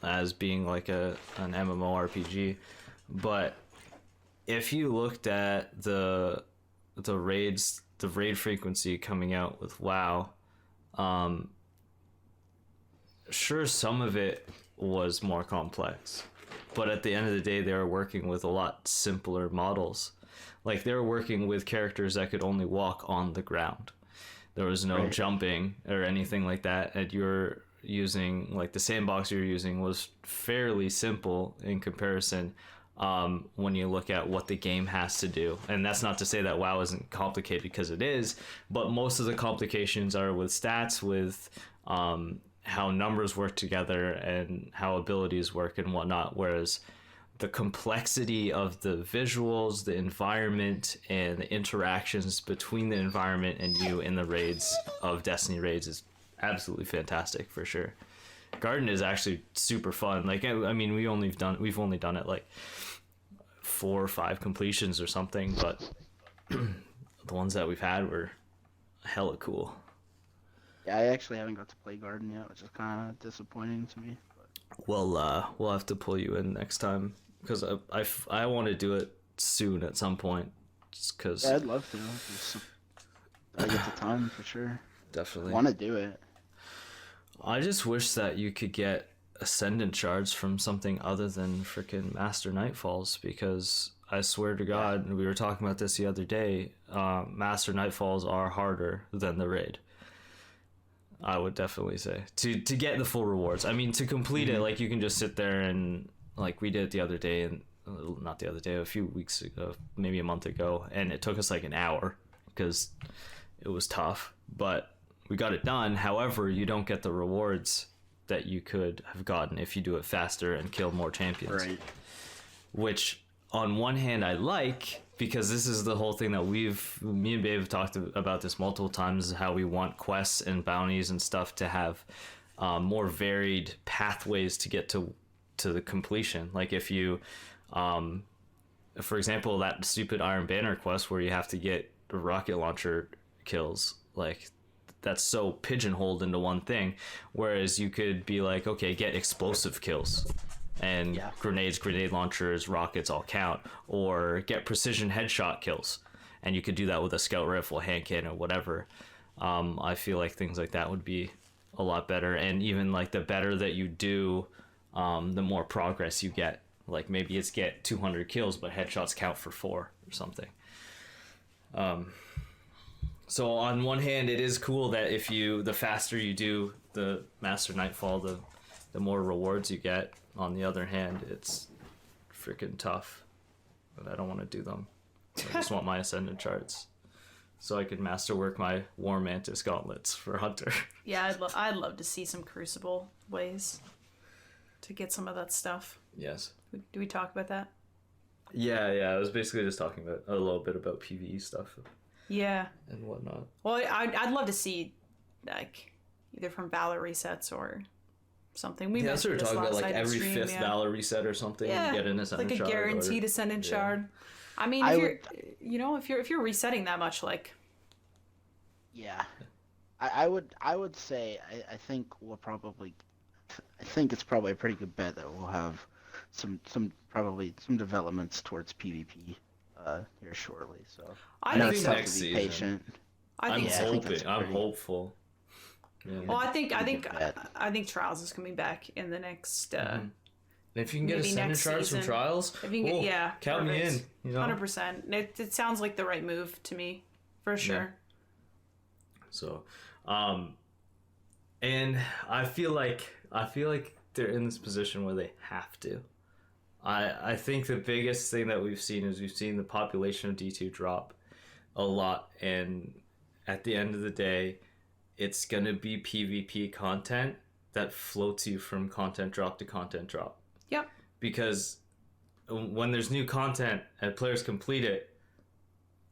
as being like an MMORPG, but if you looked at the raid frequency coming out with WoW, um, sure some of it was more complex, but at the end of the day, they were working with a lot simpler models. Like they were working with characters that could only walk on the ground. There was no right, jumping or anything like that. And you're using like the sandbox you're using was fairly simple in comparison when you look at what the game has to do. And that's not to say that WoW isn't complicated because it is, but most of the complications are with stats, with how numbers work together and how abilities work and whatnot. Whereas the complexity of the visuals, the environment, and the interactions between the environment and you in the raids of Destiny raids is absolutely fantastic for sure. Garden is actually super fun. Like I mean, we've only done it like 4 or 5 completions or something, but the ones that we've had were hella cool. yeah, I actually haven't got to play Garden yet, which is kind of disappointing to me. We'll have to pull you in next time because I want to do it soon at some point. Just because Yeah, I'd love to. I get the time for sure. definitely. Want to do it. I just wish that you could get Ascendant shards from something other than freaking Master Nightfalls, because I swear to God, and we were talking about this the other day, Master Nightfalls are harder than the raid. I would definitely say to get the full rewards. I mean, to complete it, like you can just sit there and like we did it the other day, and not the other day, a few weeks ago, maybe a month ago, and it took us like an hour because it was tough, but we got it done. However, you don't get the rewards that you could have gotten if you do it faster and kill more champions. Right. Which on one hand I like, because this is the whole thing that me and Babe have talked about this multiple times, how we want quests and bounties and stuff to have more varied pathways to get to the completion. Like if you for example, that stupid Iron Banner quest where you have to get rocket launcher kills, like that's so pigeonholed into one thing, whereas you could be like, okay, get explosive kills and grenades, grenade launchers, rockets all count, or get precision headshot kills, and you could do that with a scout rifle, hand cannon, or whatever. I feel like things like that would be a lot better, and even like the better that you do, the more progress you get. Like maybe it's get 200 kills, but headshots count for 4 or something. So on one hand, it is cool that the faster you do the Master Nightfall, the more rewards you get. On the other hand, it's freaking tough, but I don't want to do them. I just want my Ascendant charts so I can masterwork my War Mantis gauntlets for Hunter. Yeah, I'd love to see some Crucible ways to get some of that stuff. Yes. Do we talk about that? Yeah. I was basically just talking about a little bit about PvE stuff. Yeah. And whatnot. Well, I'd love to see, like, either from Valor resets or something. We That's what we're talking about, like every stream, 5th Valor reset or something. Yeah, You get an Ascendant like a shard guaranteed Ascendant shard. I mean, if you're resetting that much, like, Yeah, I would say I think we'll probably I think it's probably a pretty good bet that we'll have some developments towards PvP here shortly. So I know think it's so. tough next to be season. patient. I think so. hoping. I'm hopeful. Yeah. Well, I think good bet. I think Trials is coming back in the next. If you can get Maybe Ascendant next shards from season. Trials, If you can get, count me in. You know? 100%. It sounds like the right move to me, for sure. So, and I feel like they're in this position where they have to. I think the biggest thing that we've seen is the population of D2 drop a lot, and at the end of the day, it's gonna be PvP content that floats you from content drop to content drop. Yep. Because when there's new content and players complete it,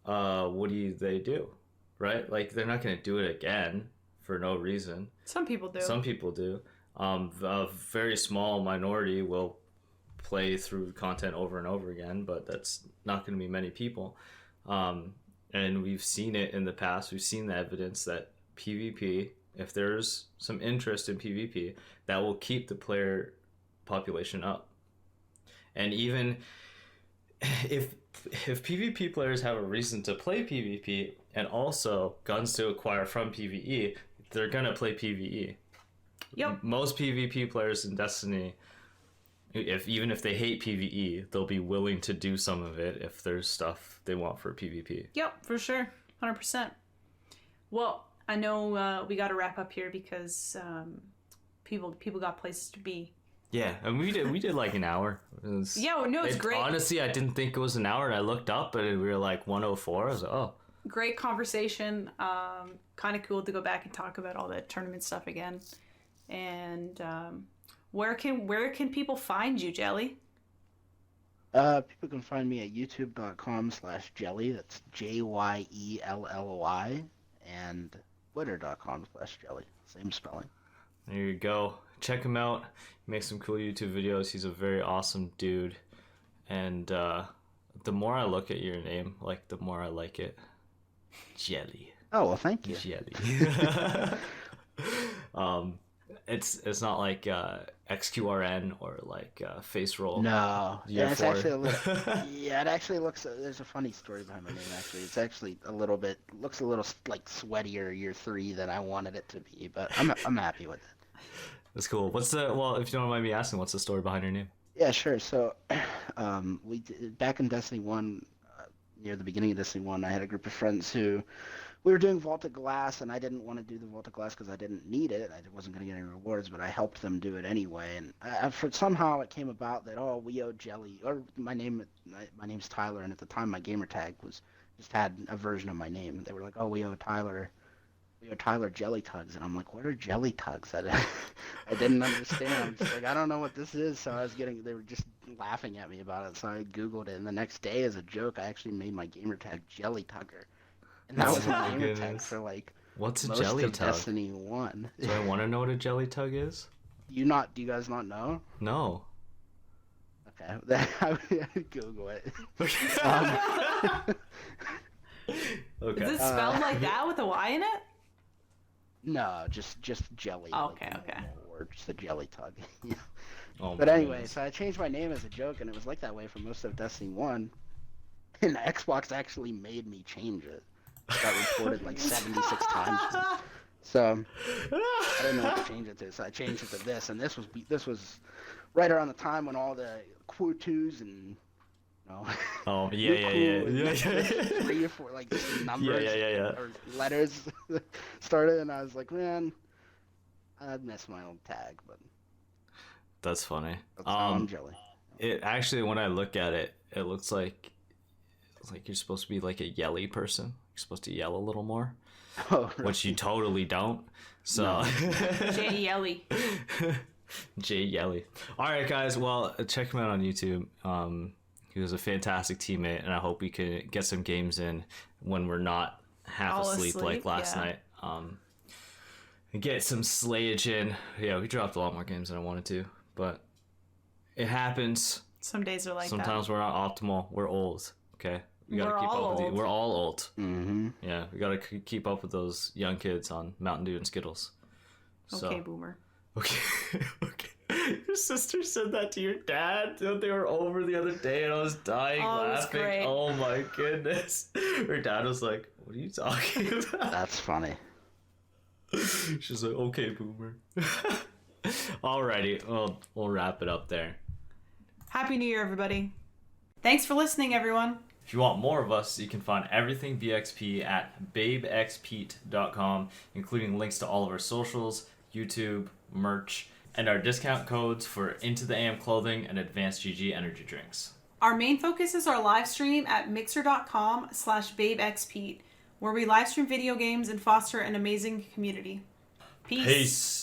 what do they do? right? Like they're not gonna do it again for no reason. Some people do. Some people do. A very small minority will play through content over and over again, but that's not going to be many people. And we've seen it in the past. We've seen the evidence that PvP, if there's some interest in PvP, that will keep the player population up. And even if PvP players have a reason to play PvP and also guns to acquire from PvE, they're gonna play PvE. Yep. Most PvP players in Destiny, even if they hate PvE, they'll be willing to do some of it if there's stuff they want for PvP. Yep, for sure, 100%. Well, I know we got to wrap up here because people got places to be. Yeah, and we did like an hour. It's great. Honestly, I didn't think it was an hour, and I looked up and we were like 104. I was like, oh. Great conversation. Kind of cool to go back and talk about all that tournament stuff again. And where can people find you, Jyelly? People can find me at youtube.com/Jyelly. That's Jyelly, and twitter.com/Jyelly. Same spelling. There you go. Check him out. He makes some cool YouTube videos. He's a very awesome dude. And the more I look at your name, like the more I like it. Jyelly. Oh, well, thank you. Jyelly. It's not like XQRN or like face roll. No, yeah, it's four. actually a little. Yeah, it actually looks. There's a funny story behind my name. Actually, it's actually looks a little like sweatier year 3 than I wanted it to be, but I'm happy with it. That's cool. If you don't mind me asking, what's the story behind your name? Yeah, sure. So, back in Destiny 1, near the beginning of Destiny 1, I had a group of friends who. We were doing Vault of Glass, and I didn't want to do the Vault of Glass because I didn't need it. I wasn't going to get any rewards, but I helped them do it anyway. And somehow it came about that, we owe Jyelly, or my name's Tyler, and at the time my gamer tag had a version of my name. They were like, we owe Tyler Jelly Tugs, and I'm like, what are Jelly Tugs? I didn't understand. I'm just like, I don't know what this is. So they were just laughing at me about it. So I Googled it, and the next day, as a joke, I actually made my gamer tag Jelly Tugger. And that was my gamer tag for what's a most jelly of tug? Destiny 1. Do I want to know what a jelly tug is? Do you guys not know? No. Okay, I would Google it. Okay. Is it spelled like that with a Y in it? No, just jelly. Oh, okay. Or just a jelly tug. Oh, but anyway, so I changed my name as a joke, and it was like that way for most of Destiny 1. And Xbox actually made me change it. It got reported like 76 times. So I didn't know what to change it to, so I changed it to this. And this was right around the time when all the Q2s and Oh yeah. 3 or 4 like numbers Yeah. or letters started, and I was like, man, I'd miss my old tag, but that's funny. that's how I'm Jyelly. It actually, when I look at it, it looks like you're supposed to be like a yelly person. You're supposed to yell a little more, which you totally don't. So No. Jyelly. Jyelly. All right, guys. Well, check him out on YouTube. He was a fantastic teammate, and I hope we can get some games in when we're not half All asleep like last night. And get some slayage in. Yeah, we dropped a lot more games than I wanted to, but it happens. Some days are like Sometimes we're not optimal. We're old. Okay, we gotta We're keep all up with old. We're all old. Mm-hmm. Yeah, we gotta keep up with those young kids on Mountain Dew and Skittles. that. Okay, boomer. Okay. Your sister said that to your dad. They were over the other day, and I was dying Oh, it was laughing. great. Oh my goodness! Her dad was like, "What are you talking about?" That's funny. She's like, "Okay, boomer." Alrighty, well, we'll wrap it up there. Happy New Year, everybody. Thanks for listening, everyone. If you want more of us, you can find everything BXP at babexpete.com, including links to all of our socials, YouTube, merch, and our discount codes for Into the AM clothing and Advanced GG energy drinks. Our main focus is our live stream at mixer.com/babexpete, where we live stream video games and foster an amazing community. Peace.